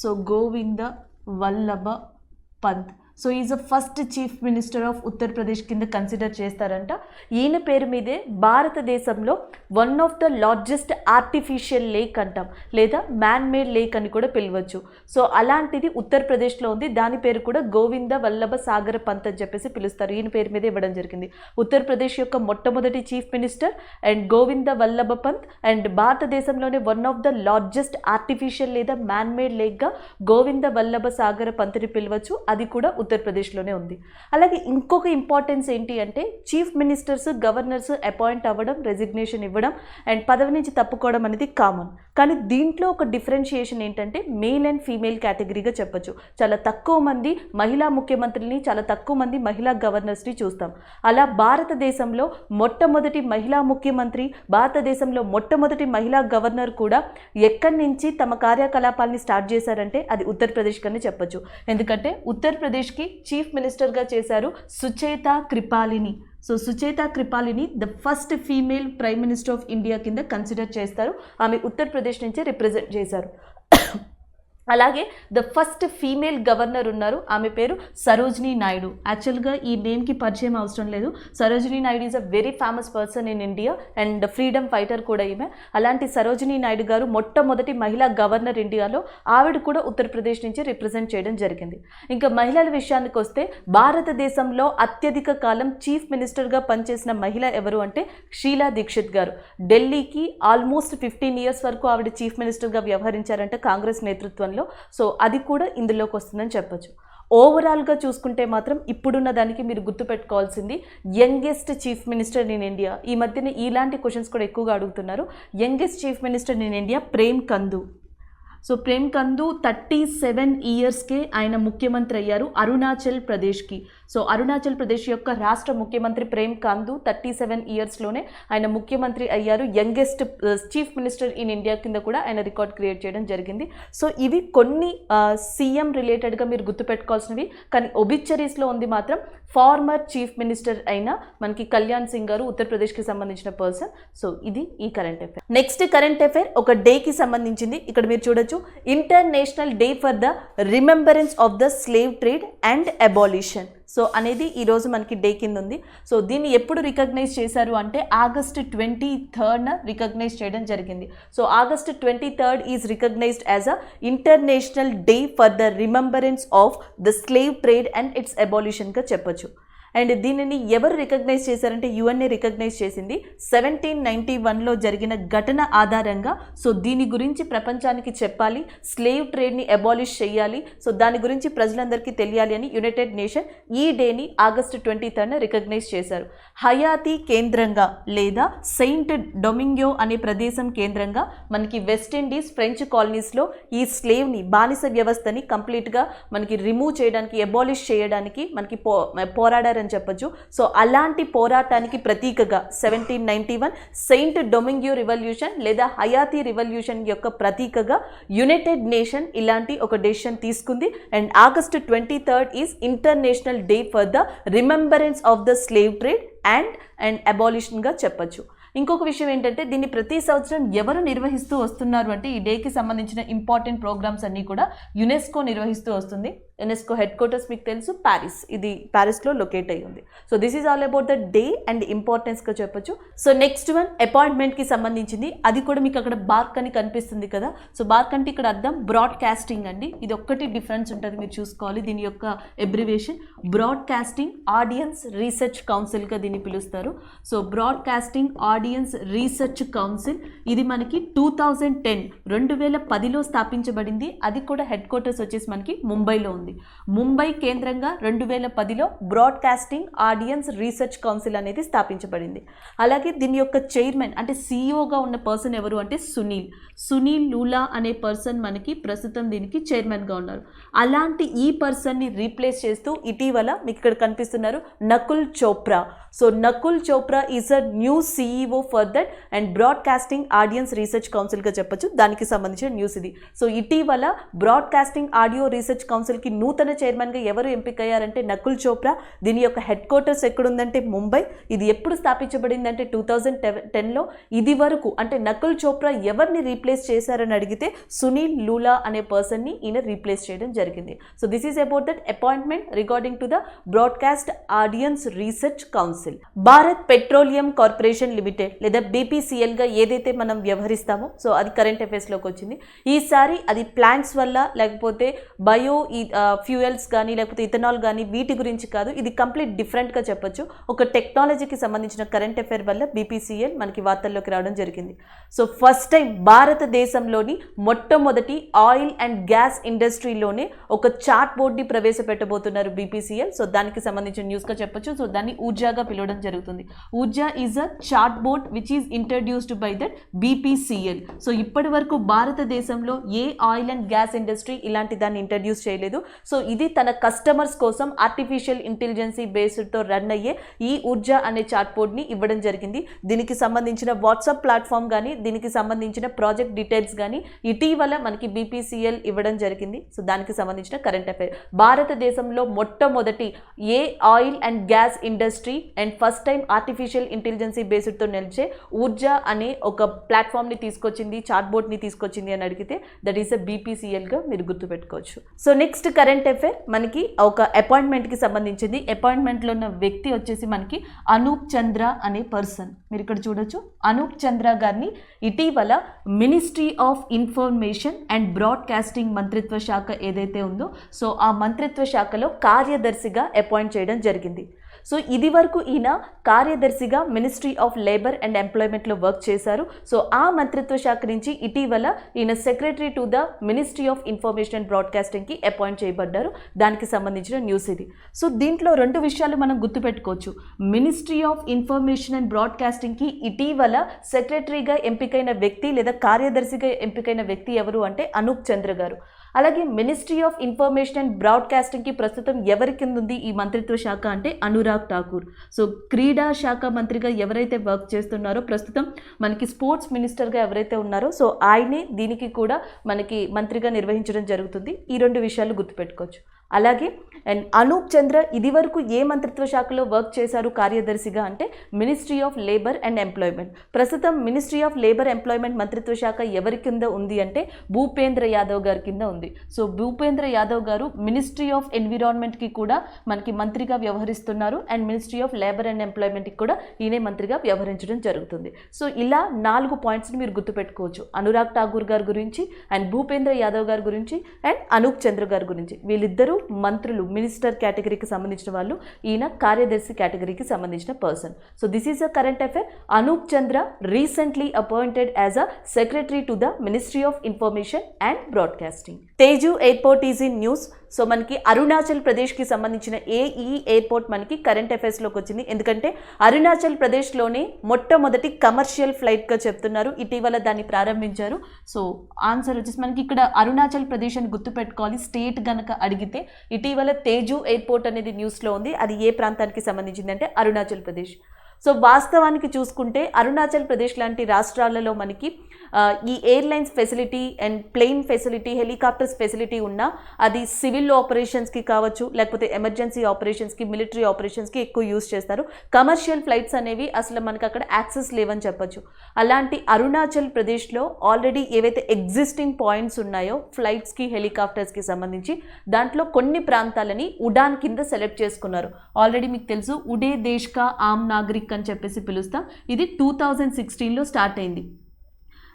So Govind Vallabha Pant. So is first chief minister of Uttar Pradesh కింద కన్సిడర్ చేస్తారంట. ఈయన పేరు మీదే భారతదేశంలో one of the largest artificial lake అంటాం, లేదా మ్యాన్ మేడ్ లేక్ అని కూడా పిలవచ్చు. సో అలాంటిది ఉత్తరప్రదేశ్లో ఉంది. దాని పేరు కూడా గోవింద వల్లభ సాగర పంత్ అని చెప్పేసి పిలుస్తారు. ఈయన పేరు మీద ఇవ్వడం జరిగింది. ఉత్తరప్రదేశ్ యొక్క మొట్టమొదటి chief minister and Govind Vallabha Pant, and భారతదేశంలోనే one of the largest artificial లేదా మ్యాన్ మేడ్ లేక్గా గోవింద వల్లభ సాగర పంత్ని పిలవచ్చు. అది కూడా ఉత్తరప్రదేశ్లోనే ఉంది. అలాగే ఇంకొక ఇంపార్టెన్స్ ఏంటి అంటే చీఫ్ మినిస్టర్స్, గవర్నర్స్ అపాయింట్ అవ్వడం, రెసిగ్నేషన్ ఇవ్వడం అండ్ పదవి నుంచి తప్పుకోవడం అనేది కామన్. కానీ దీంట్లో ఒక డిఫరెన్షియేషన్ ఏంటంటే మేల్ అండ్ ఫీమేల్ కేటగిరీగా చెప్పొచ్చు. చాలా తక్కువ మంది మహిళా ముఖ్యమంత్రులని, చాలా తక్కువ మంది మహిళా గవర్నర్స్ని చూస్తాం. అలా భారతదేశంలో మొట్టమొదటి మహిళా ముఖ్యమంత్రి, భారతదేశంలో మొట్టమొదటి మహిళా గవర్నర్ కూడా ఎక్కడి నుంచి తమ కార్యకలాపాలని స్టార్ట్ చేశారంటే అది ఉత్తరప్రదేశ్ కని చెప్పొచ్చు. ఎందుకంటే ఉత్తరప్రదేశ్కి చీఫ్ మినిస్టర్గా చేశారు Sucheta Kriplani. So Sucheta Kriplani the first female prime minister of India కింద కన్సిడర్ చేస్తారు. ఆమె ఉత్తరప్రదేశ్ నుంచే రిప్రజెంట్ చేశారు. అలాగే ద ఫస్ట్ ఫీమేల్ గవర్నర్ ఉన్నారు, ఆమె పేరు సరోజినీ నాయుడు. యాక్చువల్గా ఈ నేమ్కి పరిచయం అవసరం లేదు. Sarojini Naidu is a very famous person in India and freedom fighter కూడా ఈమె. అలాంటి సరోజినీ నాయుడు గారు మొట్టమొదటి మహిళా గవర్నర్ ఇండియాలో. ఆవిడ కూడా ఉత్తరప్రదేశ్ నుంచి రిప్రజెంట్ చేయడం జరిగింది. ఇంకా మహిళల విషయానికి వస్తే భారతదేశంలో అత్యధిక కాలం చీఫ్ మినిస్టర్గా పనిచేసిన మహిళ ఎవరు అంటే షీలా దీక్షిత్ గారు. ఢిల్లీకి ఆల్మోస్ట్ 15 years వరకు ఆవిడ చీఫ్ మినిస్టర్గా వ్యవహరించారంటే కాంగ్రెస్ నేతృత్వంలో. సో అది కూడా ఇందులోకి వస్తుందని చెప్పొచ్చు. ఓవరాల్గా చూసుకుంటే మాత్రం ఇప్పుడున్న దానికి మీరు గుర్తుపెట్టుకోవాల్సింది youngest chief minister in India. ఈ మధ్యన ఇలాంటి క్వశ్చన్స్ కూడా ఎక్కువగా అడుగుతున్నారు. Youngest chief minister in India Prem Khandu. So Prem Khandu 37 yearsకే ఆయన ముఖ్యమంత్రి అయ్యారు అరుణాచల్ ప్రదేశ్కి. సో అరుణాచల్ ప్రదేశ్ యొక్క రాష్ట్ర ముఖ్యమంత్రి ప్రేమ్ కందు 37 yearsలోనే ఆయన ముఖ్యమంత్రి అయ్యారు. Youngest chief minister in India కింద కూడా ఆయన రికార్డ్ క్రియేట్ చేయడం జరిగింది. సో ఇవి కొన్ని సీఎం రిలేటెడ్గా మీరు గుర్తుపెట్టుకోవాల్సినవి. కానీ ఒబిచరీస్లో ఉంది మాత్రం ఫార్మర్ చీఫ్ మినిస్టర్ అయిన మనకి కళ్యాణ్ సింగ్ గారు, ఉత్తరప్రదేశ్కి సంబంధించిన పర్సన్. సో ఇది ఈ current affair. Next current affair ఒక డేకి సంబంధించింది. ఇక్కడ మీరు చూడొచ్చు international day for the remembrance of the slave trade and abolition. So అనేది ఈరోజు మనకి డే కింద ఉంది. సో దీన్ని ఎప్పుడు రికగ్నైజ్ చేశారు అంటే August 23rd రికగ్నైజ్ చేయడం జరిగింది. So August 23rd is recognized as a international day for the remembrance of the slave trade and its అబాలిషన్గా చెప్పొచ్చు. అండ్ దీనిని ఎవరు రికగ్నైజ్ చేశారంటే యుఎన్ఏ రికగ్నైజ్ చేసింది 1791లో జరిగిన ఘటన ఆధారంగా. సో దీని గురించి ప్రపంచానికి చెప్పాలి, స్లేవ్ ట్రేడ్ని అబాలిష్ చేయాలి, సో దాని గురించి ప్రజలందరికీ తెలియాలి అని యునైటెడ్ నేషన్ ఈ డేని August 23rd రికగ్నైజ్ చేశారు. హయాతి కేంద్రంగా లేదా సెయింట్ డొమింగ్యో అనే ప్రదేశం కేంద్రంగా మనకి వెస్టిండీస్, ఫ్రెంచ్ కాలనీస్లో ఈ స్లేవ్ని, బానిస వ్యవస్థని కంప్లీట్గా మనకి రిమూవ్ చేయడానికి, అబాలిష్ చేయడానికి మనకి పోరాడారు అని చెప్పొచ్చు. సో అలాంటి పోరాటానికి ప్రతీకగా 1791 సెయింట్ డొమింగ్యో రివల్యూషన్ లేదా హయాతి రివల్యూషన్ యొక్క ప్రతీకగా యునైటెడ్ నేషన్ ఇలాంటి ఒక డెసిషన్ తీసుకుంది. And August 23rd is international day for the remembrance of the slave trade and అబాలిషన్గా చెప్పొచ్చు. ఇంకొక విషయం ఏంటంటే దీన్ని ప్రతి సంవత్సరం ఎవరు నిర్వహిస్తూ వస్తున్నారు అంటే ఈ డేకి సంబంధించిన ఇంపార్టెంట్ ప్రోగ్రామ్స్ అన్నీ కూడా యునెస్కో నిర్వహిస్తూ వస్తుంది. యునెస్కో హెడ్ క్వార్టర్స్ మీకు తెలుసు ప్యారిస్, ఇది ప్యారిస్లో లొకేట్ అయ్యి ఉంది. So this is all about the day and ఇంపార్టెన్స్గా చెప్పొచ్చు. సో నెక్స్ట్ వన్ అపాయింట్మెంట్కి సంబంధించింది. అది కూడా మీకు అక్కడ బార్క్ అని కనిపిస్తుంది కదా. సో బార్క్ అంటే ఇక్కడ అర్థం బ్రాడ్కాస్టింగ్ అండి. ఇది ఒక్కటి డిఫరెన్స్ ఉంటుంది, మీరు చూసుకోవాలి. దీని యొక్క ఎబ్రివేషన్ బ్రాడ్కాస్టింగ్ ఆడియన్స్ రీసెర్చ్ కౌన్సిల్గా దీన్ని పిలుస్తారు. So broadcasting audience research council ఇది మనకి 2010లో స్థాపించబడింది. అది కూడా హెడ్ క్వార్టర్స్ వచ్చేసి మనకి ముంబైలో ఉంది. ముంబై కేంద్రంగా 2010లో బ్రాడ్కాస్టింగ్ ఆడియన్స్ రీసెర్చ్ కౌన్సిల్ అనేది స్థాపించబడింది. అలాగే దీని యొక్క చైర్మన్ అంటే సిఇఓగా ఉన్న పర్సన్ ఎవరు అంటే సునీల్ లూలా అనే పర్సన్ మనకి ప్రస్తుతం దీనికి చైర్మన్గా ఉన్నారు. అలాంటి ఈ పర్సన్ని రీప్లేస్ చేస్తూ ఇటీవల మీకు ఇక్కడ కనిపిస్తున్నారు Nakul Chopra. So Nakul Chopra is a new CEO for that and broadcasting audience research కౌన్సిల్గా చెప్పొచ్చు. దానికి సంబంధించిన న్యూస్ ఇది. సో ఇటీవల బ్రాడ్కాస్టింగ్ ఆడియో రీసెర్చ్ కౌన్సిల్కి నూతన చైర్మన్గా ఎవరు ఎంపికయ్యారంటే నకుల్ చోప్రా. దీని యొక్క హెడ్ క్వార్టర్స్ ఎక్కడుందంటే ముంబై. ఇది ఎప్పుడు స్థాపించబడిందంటే 2010లో. ఇది వరకు అంటే నకుల్ చోప్రా ఎవరిని రీప్లేస్ చేశారని అడిగితే సునీల్ లూలా అనే పర్సన్ని ఈయన రీప్లేస్ చేయడం జరిగింది. So this is about that appointment regarding to the broadcast audience research council. Bharat petroleum corporation limited లేదా బీపీసీఎల్గా ఏదైతే మనం వ్యవహరిస్తామో సో అది కరెంట్ అఫైర్స్లోకి వచ్చింది. ఈసారి అది ప్లాంట్స్ వల్ల లేకపోతే బయో ఫ్యూయల్స్ కానీ లేకపోతే ఇథనాల్ కానీ వీటి గురించి కాదు. ఇది కంప్లీట్ డిఫరెంట్గా చెప్పొచ్చు. ఒక టెక్నాలజీకి సంబంధించిన కరెంట్ అఫైర్ వల్ల బీపీసీఎల్ మనకి వార్తల్లోకి రావడం జరిగింది. సో ఫస్ట్ టైం భారతదేశంలోని మొట్టమొదటి ఆయిల్ అండ్ గ్యాస్ ఇండస్ట్రీలోనే ఒక చార్ట్ బోర్డ్ని ప్రవేశపెట్టబోతున్నారు బీపీసీఎల్. సో దానికి సంబంధించిన న్యూస్గా చెప్పొచ్చు. సో దాన్ని ఊర్జాగా పిలవడం జరుగుతుంది. Urja is a chart board which is introduced by that BPCL. So ఇప్పటి వరకు భారతదేశంలో ఏ ఆయిల్ అండ్ గ్యాస్ ఇండస్ట్రీ ఇలాంటి దాన్ని ఇంట్రడ్యూస్ చేయలేదు. సో ఇది తన కస్టమర్స్ కోసం ఆర్టిఫిషియల్ ఇంటెలిజెన్సీ బేస్డ్తో రన్ అయ్యే ఈ ఊర్జా అనే చార్ట్ బోర్డ్ని ఇవ్వడం జరిగింది. దీనికి సంబంధించిన వాట్సాప్ ప్లాట్ఫామ్ కానీ దీనికి సంబంధించిన ప్రాజెక్ట్ డీటెయిల్స్ కానీ ఇటీవల మనకి బీపీసీఎల్ ఇవ్వడం జరిగింది. సో దానికి సంబంధించిన కరెంట్ అఫైర్. భారతదేశంలో మొట్టమొదటి a oil and gas industry and first time artificial intelligence బేస్డ్తో నిలిచే ఊర్జా అనే ఒక ప్లాట్ఫామ్ని తీసుకొచ్చింది, చార్ట్ బోర్డ్ని తీసుకొచ్చింది అని అడిగితే దట్ ఈస్ అ బీపీసీఎల్గా మీరు గుర్తుపెట్టుకోవచ్చు. సో నెక్స్ట్ కరెంట్ అఫైర్ మనకి ఒక అపాయింట్మెంట్కి సంబంధించింది. అపాయింట్మెంట్లో ఉన్న వ్యక్తి వచ్చేసి మనకి అనూప్ చంద్ర అనే పర్సన్. మీరు ఇక్కడ చూడొచ్చు. అనూప్ చంద్ర గారిని ఇటీవల ministry of information and broadcasting మంత్రిత్వ శాఖ ఏదైతే ఉందో సో ఆ మంత్రిత్వ శాఖలో కార్యదర్శిగా అపాయింట్ చేయడం జరిగింది. సో ఇది వరకు ఈయన కార్యదర్శిగా మినిస్ట్రీ ఆఫ్ లేబర్ అండ్ ఎంప్లాయ్మెంట్లో వర్క్ చేశారు. సో ఆ మంత్రిత్వ శాఖ నుంచి ఇటీవల ఈయన secretary to the ministry of information and బ్రాడ్కాస్టింగ్కి అపాయింట్ చేయబడ్డారు. దానికి సంబంధించిన న్యూస్ ఇది. సో దీంట్లో రెండు విషయాలు మనం గుర్తుపెట్టుకోవచ్చు. మినిస్ట్రీ ఆఫ్ ఇన్ఫర్మేషన్ అండ్ బ్రాడ్కాస్టింగ్కి ఇటీవల సెక్రటరీగా ఎంపికైన వ్యక్తి లేదా కార్యదర్శిగా ఎంపికైన వ్యక్తి ఎవరు అంటే అనూప్ చంద్ర గారు. అలాగే మినిస్ట్రీ ఆఫ్ ఇన్ఫర్మేషన్ అండ్ బ్రాడ్కాస్టింగ్కి ప్రస్తుతం ఎవరి కింద ఉంది ఈ మంత్రిత్వ శాఖ అంటే అనురాగ్ ఠాకూర్. సో క్రీడా శాఖ మంత్రిగా ఎవరైతే వర్క్ చేస్తున్నారో ప్రస్తుతం మనకి స్పోర్ట్స్ మినిస్టర్గా ఎవరైతే ఉన్నారో సో ఆయనే దీనికి కూడా మనకి మంత్రిగా నిర్వహించడం జరుగుతుంది. ఈ రెండు విషయాలు గుర్తుపెట్టుకోవచ్చు. అలాగే అండ్ అనూప్ చంద్ర ఇది వరకు ఏ మంత్రిత్వ శాఖలో వర్క్ చేశారు కార్యదర్శిగా అంటే ministry of labour and employment. ప్రస్తుతం మినిస్ట్రీ ఆఫ్ లేబర్ ఎంప్లాయ్మెంట్ మంత్రిత్వ శాఖ ఎవరి కింద ఉంది అంటే భూపేంద్ర యాదవ్ గారి కింద ఉంది. సో భూపేంద్ర యాదవ్ గారు మినిస్ట్రీ ఆఫ్ ఎన్విరాన్మెంట్కి కూడా మనకి మంత్రిగా వ్యవహరిస్తున్నారు and ministry of labour and ఎంప్లాయ్మెంట్కి కూడా ఈయనే మంత్రిగా వ్యవహరించడం జరుగుతుంది. సో ఇలా 4 పాయింట్స్ని మీరు గుర్తుపెట్టుకోవచ్చు. అనురాగ్ ఠాకూర్ గారి గురించి అండ్ భూపేంద్ర యాదవ్ గారి గురించి అండ్ అనూప్ చంద్ర గారి గురించి. వీళ్ళిద్దరూ మంత్రులు మినిస్టర్ కేటగిరీకి సంబంధించిన వాళ్ళు, ఈయన కార్యదర్శి కేటగిరీకి సంబంధించిన person. So this is a current affair. Anup Chandra recently appointed as a secretary to the ministry of information and broadcasting. Tezu airport is in news. So మనకి అరుణాచల్ ప్రదేశ్కి సంబంధించిన ఈ ఎయిర్పోర్ట్ మనకి కరెంట్ అఫైర్స్లోకి వచ్చింది. ఎందుకంటే అరుణాచల్ ప్రదేశ్లోనే మొట్టమొదటి కమర్షియల్ ఫ్లైట్గా చెప్తున్నారు. ఇటీవల దాన్ని ప్రారంభించారు. సో ఆన్సర్ వచ్చేసి మనకి ఇక్కడ అరుణాచల్ ప్రదేశ్ అని గుర్తుపెట్టుకోవాలి. స్టేట్ గనక అడిగితే ఇటీవల తేజు ఎయిర్పోర్ట్ అనేది న్యూస్లో ఉంది. అది ఏ ప్రాంతానికి సంబంధించింది అంటే అరుణాచల్ ప్రదేశ్. సో వాస్తవానికి చూసుకుంటే అరుణాచల్ ప్రదేశ్ లాంటి రాష్ట్రాలలో మనకి ఈ airlines facility and plane facility, helicopters facility ఉన్నా అది సివిల్ ఆపరేషన్స్కి కావచ్చు లేకపోతే ఎమర్జెన్సీ ఆపరేషన్స్కి, మిలిటరీ ఆపరేషన్స్కి ఎక్కువ యూజ్ చేస్తారు. కమర్షియల్ ఫ్లైట్స్ అనేవి అసలు మనకు అక్కడ యాక్సెస్ లేవని చెప్పచ్చు. అలాంటి అరుణాచల్ ప్రదేశ్లో ఆల్రెడీ ఏవైతే ఎగ్జిస్టింగ్ పాయింట్స్ ఉన్నాయో ఫ్లైట్స్కి, హెలికాప్టర్స్కి సంబంధించి దాంట్లో కొన్ని ప్రాంతాలని ఉడాన్ కింద సెలెక్ట్ చేసుకున్నారు. ఆల్రెడీ మీకు తెలుసు ఉడే దేశ్ కా ఆమ్ నాగరిక్ అని చెప్పేసి పిలుస్తాం. ఇది 2016లో స్టార్ట్ అయింది.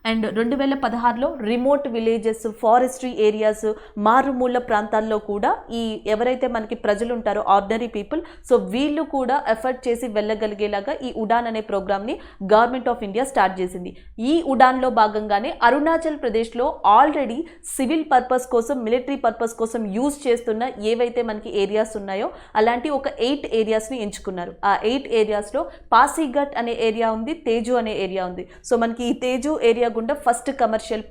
అండ్ 2016లో రిమోట్ విలేజెస్, ఫారెస్ట్రీ ఏరియాస్, మారుమూల ప్రాంతాల్లో కూడా ఈ ఎవరైతే మనకి ప్రజలు ఉంటారో ఆర్డినరీ పీపుల్ సో వీళ్ళు కూడా ఎఫర్ట్ చేసి వెళ్ళగలిగేలాగా ఈ ఉడాన్ అనే ప్రోగ్రామ్ని గవర్నమెంట్ ఆఫ్ ఇండియా స్టార్ట్ చేసింది. ఈ ఉడాన్లో భాగంగానే అరుణాచల్ ప్రదేశ్లో ఆల్రెడీ సివిల్ పర్పస్ కోసం, మిలిటరీ పర్పస్ కోసం యూజ్ చేస్తున్న ఏవైతే మనకి ఏరియాస్ ఉన్నాయో అలాంటి ఒక 8 ఏరియాస్ని ఎంచుకున్నారు. ఆ 8 ఏరియాస్లో పాసిఘట్ అనే ఏరియా ఉంది, తేజు అనే ఏరియా ఉంది. సో మనకి ఈ తేజు ఏరియా తెలియకుండా ఫస్ట్ కమర్షియల్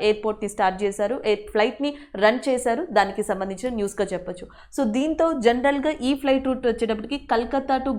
ఎయిర్పోర్ట్ని స్టార్ట్ చేశారు, ఫ్లైట్ని రన్ చేశారు. దానికి సంబంధించిన న్యూస్గా చెప్పొచ్చు. సో దీంతో జనరల్గా ఈ ఫ్లైట్ రూట్ వచ్చేటప్పటికి Calcutta to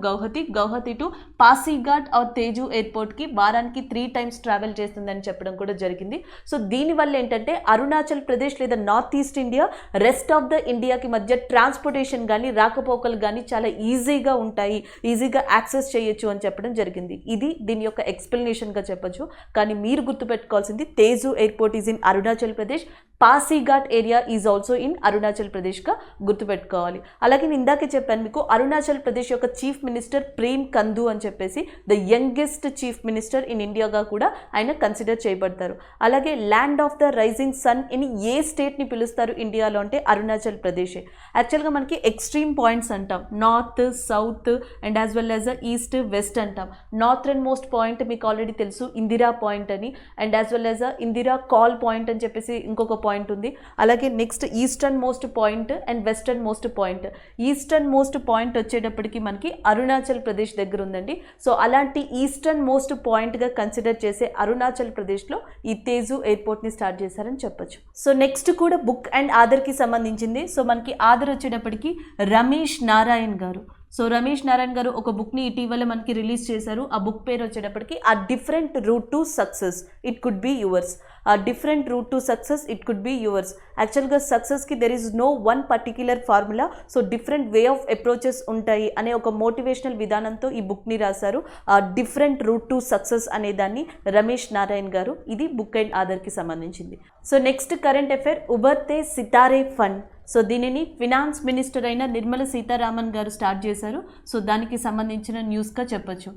Guwahati to Pasighat or Tezu ఎయిర్పోర్ట్కి వారానికి 3 times ట్రావెల్ చేస్తుందని చెప్పడం కూడా జరిగింది. సో దీనివల్ల ఏంటంటే అరుణాచల్ ప్రదేశ్ లేదా north east India rest of the ఇండియాకి మధ్య ట్రాన్స్పోర్టేషన్ కానీ రాకపోకలు కానీ చాలా ఈజీగా ఉంటాయి, ఈజీగా యాక్సెస్ చేయొచ్చు అని చెప్పడం జరిగింది. ఇది దీని యొక్క ఎక్స్ప్లెనేషన్గా చెప్పొచ్చు. కానీ మీరు గుర్తుపెట్టుకోవాల్సింది Tezu airport is in Arunachal Pradesh, Pasighat area is also in Arunachal ప్రదేశ్గా గుర్తుపెట్టుకోవాలి. అలాగే నేను ఇందాకే చెప్పాను మీకు అరుణాచల్ ప్రదేశ్ యొక్క చీఫ్ మినిస్టర్ ప్రేమ్ కందు అని చెప్పేసి the youngest chief minister in ఇండియాగా కూడా ఆయన కన్సిడర్ చేయబడతారు. అలాగే land of the rising sun in a స్టేట్ని పిలుస్తారు ఇండియాలో అంటే అరుణాచల్ ప్రదేశ్. యాక్చువల్గా మనకి ఎక్స్ట్రీమ్ పాయింట్స్ అంటాం, north south and as well as east west అంటాం. నార్థరన్ మోస్ట్ పాయింట్ మీకు ఆల్రెడీ తెలుసు ఇందిరా పాయింట్ అని, and as well as Indira col point అని చెప్పేసి ఇంకొక పాయింట్ ఉంది. అలాగే next eastern most point and western most point. Eastern most point వచ్చేటప్పటికి మనకి అరుణాచల్ ప్రదేశ్ దగ్గర ఉందండి. సో అలాంటి ఈస్టర్న్ మోస్ట్ పాయింట్గా కన్సిడర్ చేసే అరుణాచల్ ప్రదేశ్లో ఈ తేజు ఎయిర్పోర్ట్ని స్టార్ట్ చేశారని చెప్పొచ్చు. సో నెక్స్ట్ కూడా బుక్ అండ్ ఆధార్కి సంబంధించింది. సో మనకి ఆధార్ వచ్చేటప్పటికి రమేష్ నారాయణ్ గారు. సో రమేష్ నారాయణ్ గారు ఒక బుక్ని ఇటీవల మనకి రిలీజ్ చేశారు. ఆ బుక్ పేరు వచ్చేటప్పటికి a different route to success it could be yours. A different route to success it could be yours. యాక్చువల్గా సక్సెస్కి there is no one particular formula. So different way of approaches ఉంటాయి అనే ఒక motivational విధానంతో ఈ బుక్ని రాశారు. ఆ డిఫరెంట్ రూట్ టు సక్సెస్ అనే దాన్ని రమేష్ నారాయణ్ గారు. ఇది బుక్ అండ్ ఆధార్కి సంబంధించింది. So next current affair Ubharte Sitare fund. So దీనిని ఫినాన్స్ మినిస్టర్ అయిన నిర్మలా సీతారామన్ గారు స్టార్ట్ చేశారు. సో దానికి సంబంధించిన న్యూస్గా చెప్పొచ్చు.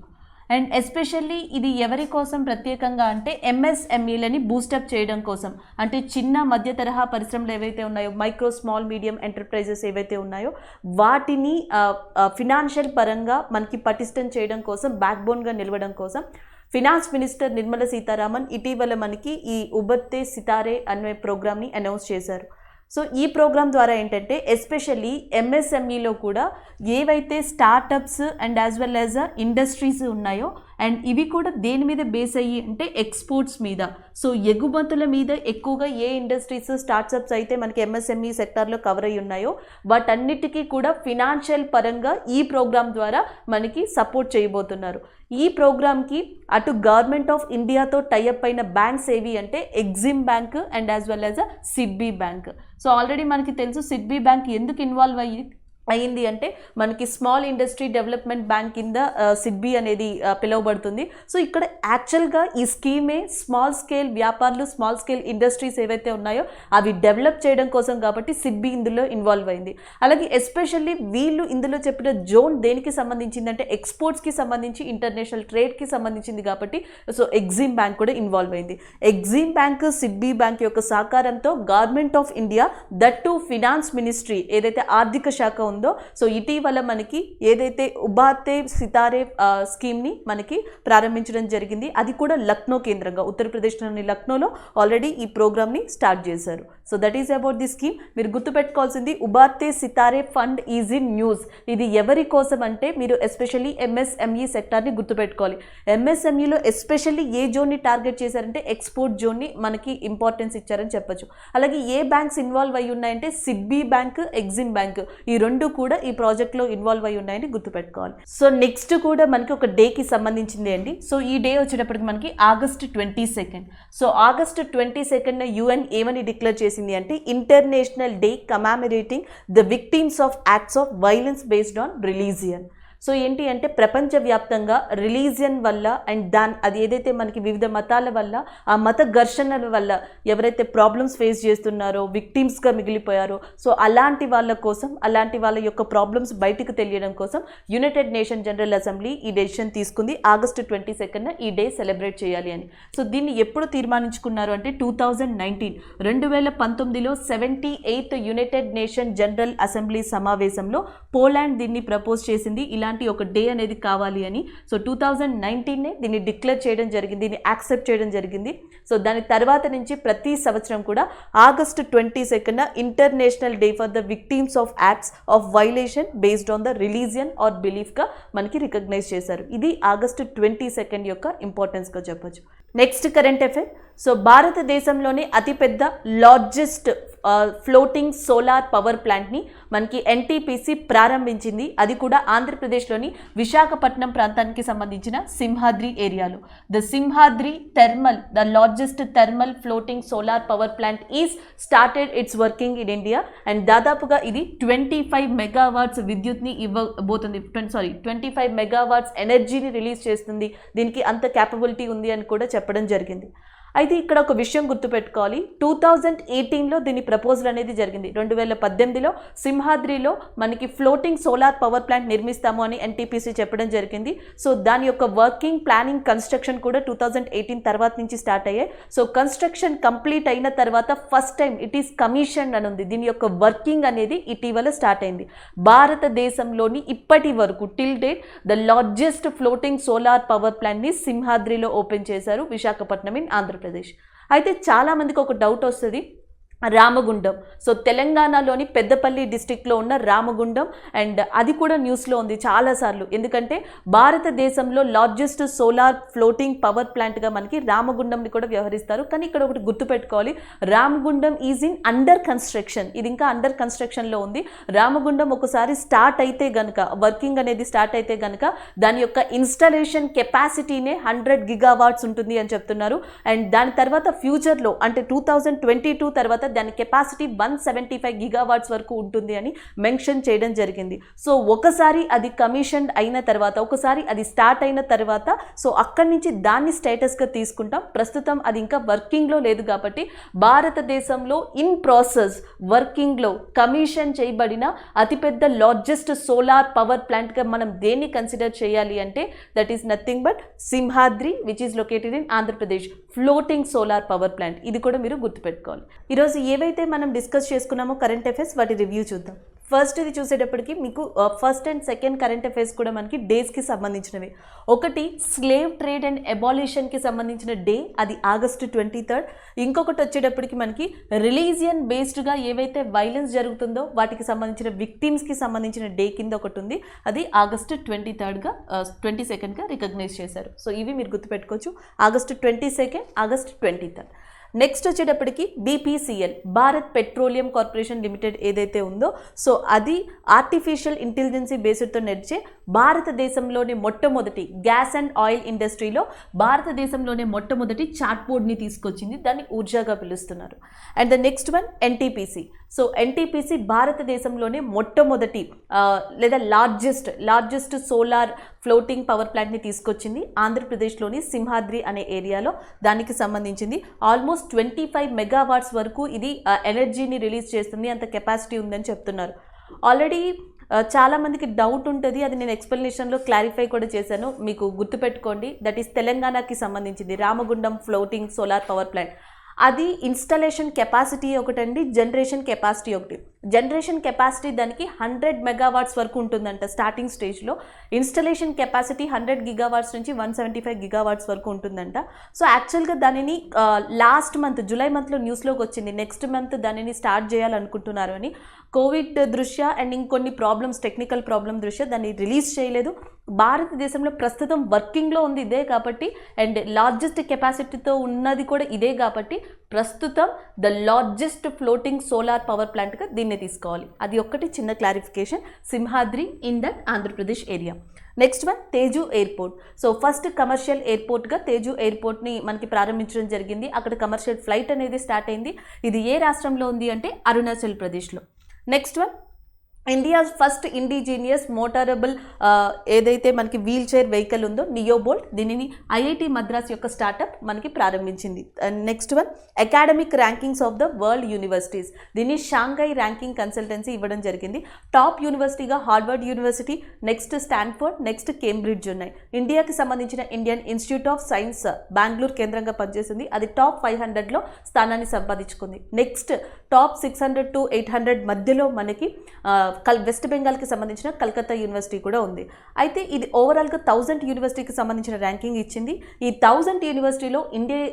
అండ్ ఎస్పెషల్లీ ఇది ఎవరి కోసం ప్రత్యేకంగా అంటే ఎంఎస్ఎంఈలని బూస్టప్ చేయడం కోసం, అంటే చిన్న మధ్య తరహా పరిశ్రమలు ఏవైతే ఉన్నాయో మైక్రో స్మాల్ మీడియం ఎంటర్ప్రైజెస్ ఏవైతే ఉన్నాయో వాటిని ఫినాన్షియల్ పరంగా మనకి పటిష్టం చేయడం కోసం, బ్యాక్ బోన్గా నిలవడం కోసం ఫినాన్స్ మినిస్టర్ నిర్మలా సీతారామన్ ఇటీవల మనకి ఈ ఉబర్తే సితారే అనే ప్రోగ్రామ్ని అనౌన్స్ చేశారు. సో ఈ ప్రోగ్రామ్ ద్వారా ఏంటంటే ఎస్పెషల్లీ ఎంఎస్ఎంఈలో కూడా ఏవైతే startups and as well as industries ఉన్నాయో అండ్ ఇవి కూడా దేని మీద బేస్ అయ్యి అంటే ఎక్స్పోర్ట్స్ మీద. సో ఎగుమతుల మీద ఎక్కువగా ఏ ఇండస్ట్రీస్ స్టార్ట్అప్స్ అయితే మనకి ఎంఎస్ఎంఈ సెక్టార్లో కవర్ అయ్యి ఉన్నాయో వాటన్నిటికీ కూడా ఫినాన్షియల్ పరంగా ఈ ప్రోగ్రామ్ ద్వారా మనకి సపోర్ట్ చేయబోతున్నారు. ఈ ప్రోగ్రామ్కి అటు గవర్నమెంట్ ఆఫ్ ఇండియాతో టైఅప్ అయిన బ్యాంక్స్ ఏవి అంటే EXIM bank and as well as SIDBI bank. So already మనకి తెలుసు సిడ్బీ బ్యాంక్ ఎందుకు ఇన్వాల్వ్ అయ్యింది అంటే మనకి స్మాల్ ఇండస్ట్రీ డెవలప్మెంట్ బ్యాంక్ కింద సిడ్బీ అనేది పిలువబడుతుంది. సో ఇక్కడ యాక్చువల్గా ఈ స్కీమే స్మాల్ స్కేల్ వ్యాపారులు, స్మాల్ స్కేల్ ఇండస్ట్రీస్ ఏవైతే ఉన్నాయో అవి డెవలప్ చేయడం కోసం కాబట్టి సిడ్బీ ఇందులో ఇన్వాల్వ్ అయింది. అలాగే ఎస్పెషల్లీ వీళ్ళు ఇందులో చెప్పిన జోన్ దేనికి సంబంధించిందంటే ఎక్స్పోర్ట్స్కి సంబంధించి, ఇంటర్నేషనల్ ట్రేడ్కి సంబంధించింది కాబట్టి సో ఎగ్జిమ్ బ్యాంక్ కూడా ఇన్వాల్వ్ అయింది. ఎగ్జిమ్ బ్యాంక్, సిడ్బీ బ్యాంక్ యొక్క సహకారంతో government of India that to finance ministry ఏదైతే ఆర్థిక శాఖ ఉందో సో ఇటీవల మనకి ఏదైతే ఉబర్తే సితారే స్కీమ్ని మనకి ప్రారంభించడం జరిగింది. అది కూడా లక్నో కేంద్రంగా, ఉత్తరప్రదేశ్లోని లక్నోలో ఆల్రెడీ ఈ ప్రోగ్రామ్ని స్టార్ట్ చేశారు. So that is about the scheme. మీరు గుర్తుపెట్టుకోవాల్సింది ఉబర్తే Sitare fund is in news. ఇది ఎవరి కోసం అంటే మీరు ఎస్పెషల్లీ ఎంఎస్ఎంఈ సెక్టార్ని గుర్తుపెట్టుకోవాలి. ఎంఎస్ఎంఈలో ఎస్పెషల్లీ ఏ జోన్ని టార్గెట్ చేశారంటే ఎక్స్పోర్ట్ జోన్ని మనకి ఇంపార్టెన్స్ ఇచ్చారని చెప్పొచ్చు. అలాగే ఏ బ్యాంక్స్ ఇన్వాల్వ్ అయ్యి ఉన్నాయంటే సిడ్బీ బ్యాంక్, ఎగ్జిమ్ బ్యాంక్ ఈ రెండు కూడా ఈ ప్రాజెక్ట్లో ఇన్వాల్వ్ అయ్యి ఉన్నాయని గుర్తుపెట్టుకోవాలి. సో నెక్స్ట్ కూడా మనకి ఒక డేకి సంబంధించింది అండి. సో ఈ డే వచ్చేటప్పటికి మనకి August 22. సో August 22 UN ఏమని డిక్లేర్ చేసింది అంటే international day commemorating the victims of acts of violence based on religion. So ఏంటి అంటే ప్రపంచవ్యాప్తంగా రిలీజియన్ వల్ల అండ్ అది ఏదైతే మనకి వివిధ మతాల వల్ల ఆ మత ఘర్షణల వల్ల ఎవరైతే ప్రాబ్లమ్స్ ఫేస్ చేస్తున్నారో, విక్టిమ్స్గా మిగిలిపోయారో సో అలాంటి వాళ్ళ కోసం, అలాంటి వాళ్ళ యొక్క ప్రాబ్లమ్స్ బయటకు తెలియడం కోసం యునైటెడ్ నేషన్ జనరల్ అసెంబ్లీ ఈ డెసిషన్ తీసుకుంది August 22 ఈ డే సెలబ్రేట్ చేయాలి అని. సో దీన్ని ఎప్పుడు తీర్మానించుకున్నారు అంటే 2019లో 78th United nation general assembly సమావేశంలో పోలాండ్ దీన్ని ప్రపోజ్ చేసింది. ఇలాంటి ఒక డే అనేది కావాలి అని. సో 2019 దీన్ని డిక్లేర్ చేయడం జరిగింది, దీన్ని యాక్సెప్ట్ చేయడం జరిగింది. సో దాని తర్వాత నుంచి ప్రతి సంవత్సరం కూడా August 22 international day for the victims of acts of violation based on the religion or బిలీఫ్గా మనకి రికగ్నైజ్ చేశారు. ఇది August 22 యొక్క ఇంపార్టెన్స్గా చెప్పొచ్చు. Next current affair. సో భారతదేశంలోనే అతిపెద్ద లార్జెస్ట్ ఫ్లోటింగ్ సోలార్ పవర్ ప్లాంట్ని మనకి ఎన్టీపీసీ ప్రారంభించింది. అది కూడా ఆంధ్రప్రదేశ్లోని విశాఖపట్నం ప్రాంతానికి సంబంధించిన సింహాద్రి ఏరియాలో. The Simhadri thermal, the largest thermal floating solar power plant is started it's working in India. And దాదాపుగా ఇది 25 మెగావాట్స్ విద్యుత్ని ఇవ్వబోతుంది. 25 మెగావాట్స్ ఎనర్జీని రిలీజ్ చేస్తుంది. దీనికి అంత క్యాపబిలిటీ ఉంది అని కూడా చెప్పడం జరిగింది. అయితే ఇక్కడ ఒక విషయం గుర్తుపెట్టుకోవాలి, 2018లో దీని ప్రపోజల్ అనేది జరిగింది. 2018లో సింహాద్రిలో మనకి ఫ్లోటింగ్ సోలార్ పవర్ ప్లాంట్ నిర్మిస్తాము అని ఎన్టీపీసీ చెప్పడం జరిగింది. సో దాని యొక్క వర్కింగ్, ప్లానింగ్, కన్స్ట్రక్షన్ కూడా 2018 తర్వాత నుంచి స్టార్ట్ అయ్యాయి. సో కన్స్ట్రక్షన్ కంప్లీట్ అయిన తర్వాత first time it is commission అని ఉంది. దీని యొక్క వర్కింగ్ అనేది ఇటీవల స్టార్ట్ అయింది. భారతదేశంలోని ఇప్పటి వరకు till date the largest floating solar power ప్లాంట్ని సింహాద్రిలో ఓపెన్ చేశారు, విశాఖపట్నం ఇన్ ఆంధ్రప్రదేశ్. అయితే చాలా మందికి ఒక డౌట్ వస్తుంది, రామగుండం. సో తెలంగాణలోని పెద్దపల్లి డిస్టిక్లో ఉన్న రామగుండం, అండ్ అది కూడా న్యూస్లో ఉంది చాలాసార్లు. ఎందుకంటే భారతదేశంలో లార్జెస్ట్ సోలార్ ఫ్లోటింగ్ పవర్ ప్లాంట్గా మనకి రామగుండంని కూడా వ్యవహరిస్తారు. కానీ ఇక్కడ ఒకటి గుర్తుపెట్టుకోవాలి, Ramagundam is in under construction. ఇది ఇంకా అండర్ కన్స్ట్రక్షన్లో ఉంది. రామగుండం ఒకసారి స్టార్ట్ అయితే గనక, వర్కింగ్ అనేది స్టార్ట్ అయితే గనక దాని యొక్క ఇన్స్టాలేషన్ కెపాసిటీనే 100 గిగావాట్స్ ఉంటుంది అని చెప్తున్నారు. అండ్ దాని తర్వాత ఫ్యూచర్లో అంటే 2022 తర్వాత దాని కెపాసిటీ 175 గిగావాట్స్ వరకు ఉంటుంది అని మెన్షన్ చేయడం జరిగింది. సో ఒకసారి అది కమిషన్ అయిన తర్వాత, ఒకసారి అది స్టార్ట్ అయిన తర్వాత, సో అక్కడి నుంచి దాన్ని స్టేటస్గా తీసుకుంటాం. ప్రస్తుతం అది ఇంకా వర్కింగ్లో లేదు కాబట్టి భారతదేశంలో ఇన్ ప్రాసెస్ వర్కింగ్లో కమిషన్ చేయబడిన అతిపెద్ద లార్జెస్ట్ సోలార్ పవర్ ప్లాంట్గా మనం దేన్ని కన్సిడర్ చేయాలి అంటే that is nothing but Simhadri, which is located in Andhra Pradesh, floating solar power plant. ఇది కూడా మీరు గుర్తుపెట్టుకోవాలి. ఈరోజు ఏవైతే మనం డిస్కస్ చేసుకున్నామో కరెంట్ అఫైర్స్, వాటి రివ్యూ చూద్దాం. ఫస్ట్ ఇది చూసేటప్పటికి మీకు first and second current affairs కూడా మనకి డేస్కి సంబంధించినవి. ఒకటి స్లేవ్ ట్రేడ్ అండ్ అబాలిషన్కి సంబంధించిన డే, అది August 23rd. ఇంకొకటి వచ్చేటప్పటికి మనకి రిలీజియన్ బేస్డ్గా ఏవైతే వైలెన్స్ జరుగుతుందో వాటికి సంబంధించిన విక్టిమ్స్కి సంబంధించిన డే కింద ఒకటి ఉంది, అది August 22గా రికగ్నైజ్ చేశారు. సో ఇవి మీరు గుర్తుపెట్టుకోవచ్చు, August 22nd, August 23rd. Next వచ్చేటప్పటికి BPCL, Bharat petroleum corporation limited ఏదైతే ఉందో, సో అది ఆర్టిఫిషియల్ ఇంటెలిజెన్సీ బేస్డ్తో నడిచే భారతదేశంలోని మొట్టమొదటి గ్యాస్ అండ్ ఆయిల్ ఇండస్ట్రీలో భారతదేశంలోనే మొట్టమొదటి చాట్ బోర్డ్ని తీసుకొచ్చింది. దాన్ని ఊర్జాగా పిలుస్తున్నారు. And the next one NTPC. So NTPC భారతదేశంలోనే మొట్టమొదటి లేదా లార్జెస్ట్ సోలార్ ఫ్లోటింగ్ పవర్ ప్లాంట్ని తీసుకొచ్చింది ఆంధ్రప్రదేశ్లోని సింహాద్రి అనే ఏరియాలో. దానికి సంబంధించింది ఆల్మోస్ట్ 25 మెగావాట్స్ వరకు ఇది ఎనర్జీని రిలీజ్ చేస్తుంది, అంత కెపాసిటీ ఉందని చెప్తున్నారు. ఆల్రెడీ చాలామందికి డౌట్ ఉంటుంది, అది నేను ఎక్స్ప్లెనేషన్లో క్లారిఫై కూడా చేశాను, మీకు గుర్తుపెట్టుకోండి. దట్ ఈస్ తెలంగాణకి సంబంధించింది Ramagundam floating solar power plant. అది ఇన్స్టాలేషన్ కెపాసిటీ ఒకటండి, జనరేషన్ కెపాసిటీ ఒకటి. జనరేషన్ కెపాసిటీ దానికి 100 మెగావాట్స్ వరకు ఉంటుందంట స్టార్టింగ్ స్టేజ్లో. ఇన్స్టాలేషన్ కెపాసిటీ 100 గిగావాట్స్ నుంచి 175 గిగావాట్స్ వరకు ఉంటుందంట. సో యాక్చువల్గా దానిని లాస్ట్ మంత్ జూలై మంత్లో న్యూస్లోకి వచ్చింది, నెక్స్ట్ మంత్ దానిని స్టార్ట్ చేయాలనుకుంటున్నారు అని. కోవిడ్ దృష్ట్యా అండ్ ఇంకొన్ని ప్రాబ్లమ్స్, టెక్నికల్ ప్రాబ్లమ్ దృష్ట్యా దాన్ని రిలీజ్ చేయలేదు. భారతదేశంలో ప్రస్తుతం వర్కింగ్లో ఉంది ఇదే కాబట్టి, అండ్ లార్జెస్ట్ కెపాసిటీతో ఉన్నది కూడా ఇదే కాబట్టి ప్రస్తుతం the largest floating solar power ప్లాంట్గా దీన్ని తీసుకోవాలి. అది ఒక్కటి చిన్న clarification. Simhadri in that Andhra Pradesh area. Next one Tezu airport. So first commercial ఎయిర్పోర్ట్గా తేజు ఎయిర్పోర్ట్ని మనకి ప్రారంభించడం జరిగింది. అక్కడ కమర్షియల్ ఫ్లైట్ అనేది స్టార్ట్ అయింది. ఇది ఏ రాష్ట్రంలో ఉంది అంటే అరుణాచల్ ప్రదేశ్లో. Next one India first indigenous motorable ఏదైతే మనకి వీల్ చైర్ వెహికల్ ఉందో నియోబోల్ట్, దీనిని ఐఐటి మద్రాస్ యొక్క స్టార్టప్ మనకి ప్రారంభించింది. Next one academic rankings of the world universities, దీన్ని షాంఘై ర్యాంకింగ్ కన్సల్టెన్సీ ఇవ్వడం జరిగింది. టాప్ యూనివర్సిటీగా Harvard university, next Stanford, next Cambridge ఉన్నాయి. ఇండియాకి సంబంధించిన Indian Institute of Science Bengaluru కేంద్రంగా పనిచేసింది, అది టాప్ 500లో స్థానాన్ని సంపాదించుకుంది. నెక్స్ట్ టాప్ 600 to 800 మధ్యలో మనకి వెస్ట్ బెంగాల్కి సంబంధించిన కలకత్తా యూనివర్సిటీ కూడా ఉంది. అయితే ఇది ఓవరాల్గా 1000 యూనివర్సిటీకి సంబంధించిన ర్యాంకింగ్ ఇచ్చింది. ఈ 1000 యూనివర్సిటీలో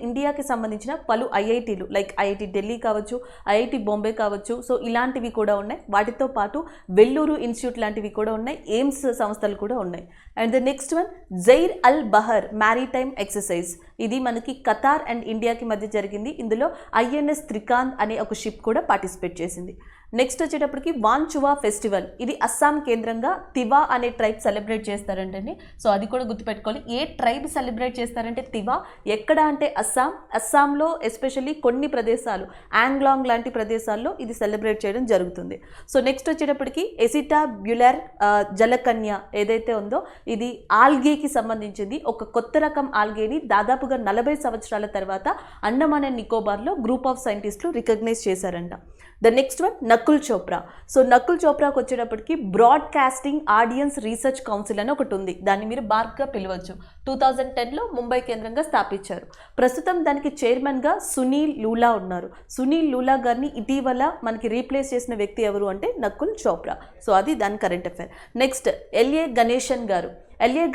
ఇండియాకి సంబంధించిన పలు ఐఐటీలు లైక్ ఐఐటి ఢిల్లీ కావచ్చు, ఐఐటి బాంబే కావచ్చు, సో ఇలాంటివి కూడా ఉన్నాయి. వాటితో పాటు వెల్లూరు ఇన్స్టిట్యూట్ లాంటివి కూడా ఉన్నాయి, ఎయిమ్స్ సంస్థలు కూడా ఉన్నాయి. And the next one Zair Al Bahr maritime exercise. ఇది మనకి ఖతార్ అండ్ ఇండియాకి మధ్య జరిగింది. ఇందులో ఐఎన్ఎస్ త్రికాంత్ అనే ఒక షిప్ కూడా పార్టిసిపేట్ చేసింది. నెక్స్ట్ వచ్చేటప్పటికి వాంచువా ఫెస్టివల్. ఇది అస్సాం కేంద్రంగా తివా అనే ట్రైబ్ సెలబ్రేట్ చేస్తారంటండి. సో అది కూడా గుర్తుపెట్టుకోవాలి. ఏ ట్రైబ్ సెలబ్రేట్ చేస్తారంటే తివా. ఎక్కడ అంటే అస్సాంలో ఎస్పెషల్లీ కొన్ని ప్రదేశాలు యాంగ్లాంగ్ లాంటి ప్రదేశాల్లో ఇది సెలబ్రేట్ చేయడం జరుగుతుంది. సో నెక్స్ట్ వచ్చేటప్పటికి ఎసిటా బ్యులర్ జలకన్య ఏదైతే ఉందో ఇది ఆల్గేకి సంబంధించింది. ఒక కొత్త రకం ఆల్గేని దాదాపుగా 40 సంవత్సరాల తర్వాత అండమాన్ అండ్ నికోబార్లో గ్రూప్ ఆఫ్ సైంటిస్టులు రికగ్నైజ్ చేశారంట. The next one Nakul Chopra. So Nakul చోప్రాకి వచ్చేటప్పటికి బ్రాడ్కాస్టింగ్ ఆడియన్స్ రీసెర్చ్ కౌన్సిల్ అని ఒకటి ఉంది. దాన్ని మీరు బార్క్గా పిలవచ్చు. 2010లో ముంబై కేంద్రంగా స్థాపించారు. ప్రస్తుతం దానికి చైర్మన్గా సునీల్ లూలా ఉన్నారు. సునీల్ లూలా గారిని ఇటీవల మనకి రీప్లేస్ చేసిన వ్యక్తి ఎవరు అంటే నకుల్ చోప్రా. సో అది దాని current affair. Next LA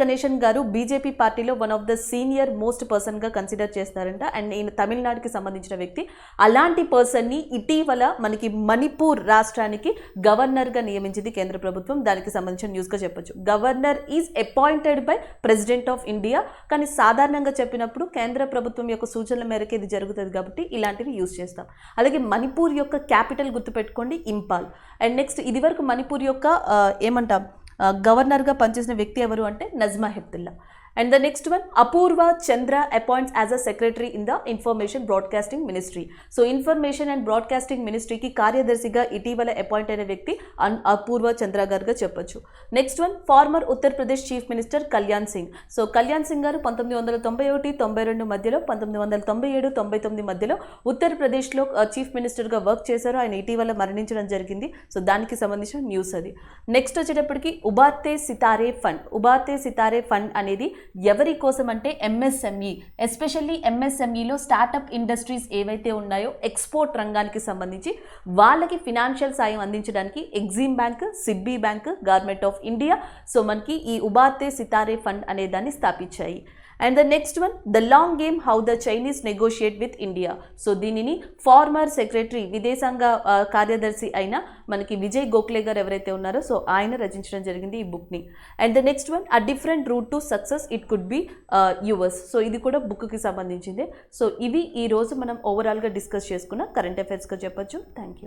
Ganesan garu BJP పార్టీలో one of the senior most పర్సన్గా కన్సిడర్ చేస్తారంట. అండ్ ఈయన తమిళనాడుకి సంబంధించిన వ్యక్తి. అలాంటి పర్సన్ని ఇటీవల మనకి మణిపూర్ రాష్ట్రానికి గవర్నర్గా నియమించింది కేంద్ర ప్రభుత్వం. దానికి సంబంధించిన న్యూస్గా చెప్పొచ్చు. Governor is appointed by president of India. కానీ సాధారణంగా చెప్పినప్పుడు కేంద్ర ప్రభుత్వం యొక్క సూచనల మేరకు ఇది జరుగుతుంది కాబట్టి ఇలాంటివి యూజ్ చేస్తాం. అలాగే మణిపూర్ యొక్క క్యాపిటల్ గుర్తుపెట్టుకోండి ఇంపాల్. అండ్ నెక్స్ట్ ఇది వరకు మణిపూర్ యొక్క ఏమంటాం గవర్నర్గా పనిచేసిన వ్యక్తి ఎవరు అంటే Najma Heptulla. And the next one Apurva Chandra appoints as a secretary in the information broadcasting ministry. So information and broadcasting మినిస్ట్రీకి కార్యదర్శిగా ఇటీవల అపాయింట్ అయిన వ్యక్తి అపూర్వ చంద్ర గారుగా చెప్పొచ్చు. Next one former Uttar Pradesh chief minister Kalyan Singh. So Kalyan Singh గారు 1991-92 మధ్యలో 1997-99 మధ్యలో ఉత్తరప్రదేశ్లో చీఫ్ మినిస్టర్గా వర్క్ చేశారు. ఆయన ఇటీవల మరణించడం జరిగింది. సో దానికి సంబంధించిన న్యూస్ అది. నెక్స్ట్ వచ్చేటప్పటికి ఉబార్తే సితారే ఫండ్ అనేది ఎవరి కోసం అంటే ఎంఎస్ఎంఈ, ఎస్పెషల్లీ ఎంఎస్ఎంఈలో స్టార్టప్ ఇండస్ట్రీస్ ఏవైతే ఉన్నాయో ఎక్స్పోర్ట్ రంగానికి సంబంధించి వాళ్ళకి ఫినాన్షియల్ సాయం అందించడానికి Exim bank, SIDBI bank, government of India so మనకి ఈ ఉబార్తే సితారే ఫండ్ అనే దాన్ని స్థాపించాయి. And the next one the long game how the Chinese negotiate with India. So దీనిని ఫార్మర్ సెక్రటరీ విదేశాంగ కార్యదర్శి అయిన మనకి విజయ్ గోఖలే గారు ఎవరైతే ఉన్నారో సో ఆయన రచించడం జరిగింది ఈ బుక్ని. And the next one a different route to success it could be yours. So ఇది కూడా బుక్కి సంబంధించిందే. సో ఇవి ఈ రోజు మనం ఓవరాల్గా డిస్కస్ చేసుకున్న కరెంట్ అఫైర్స్గా చెప్పొచ్చు. Thank you.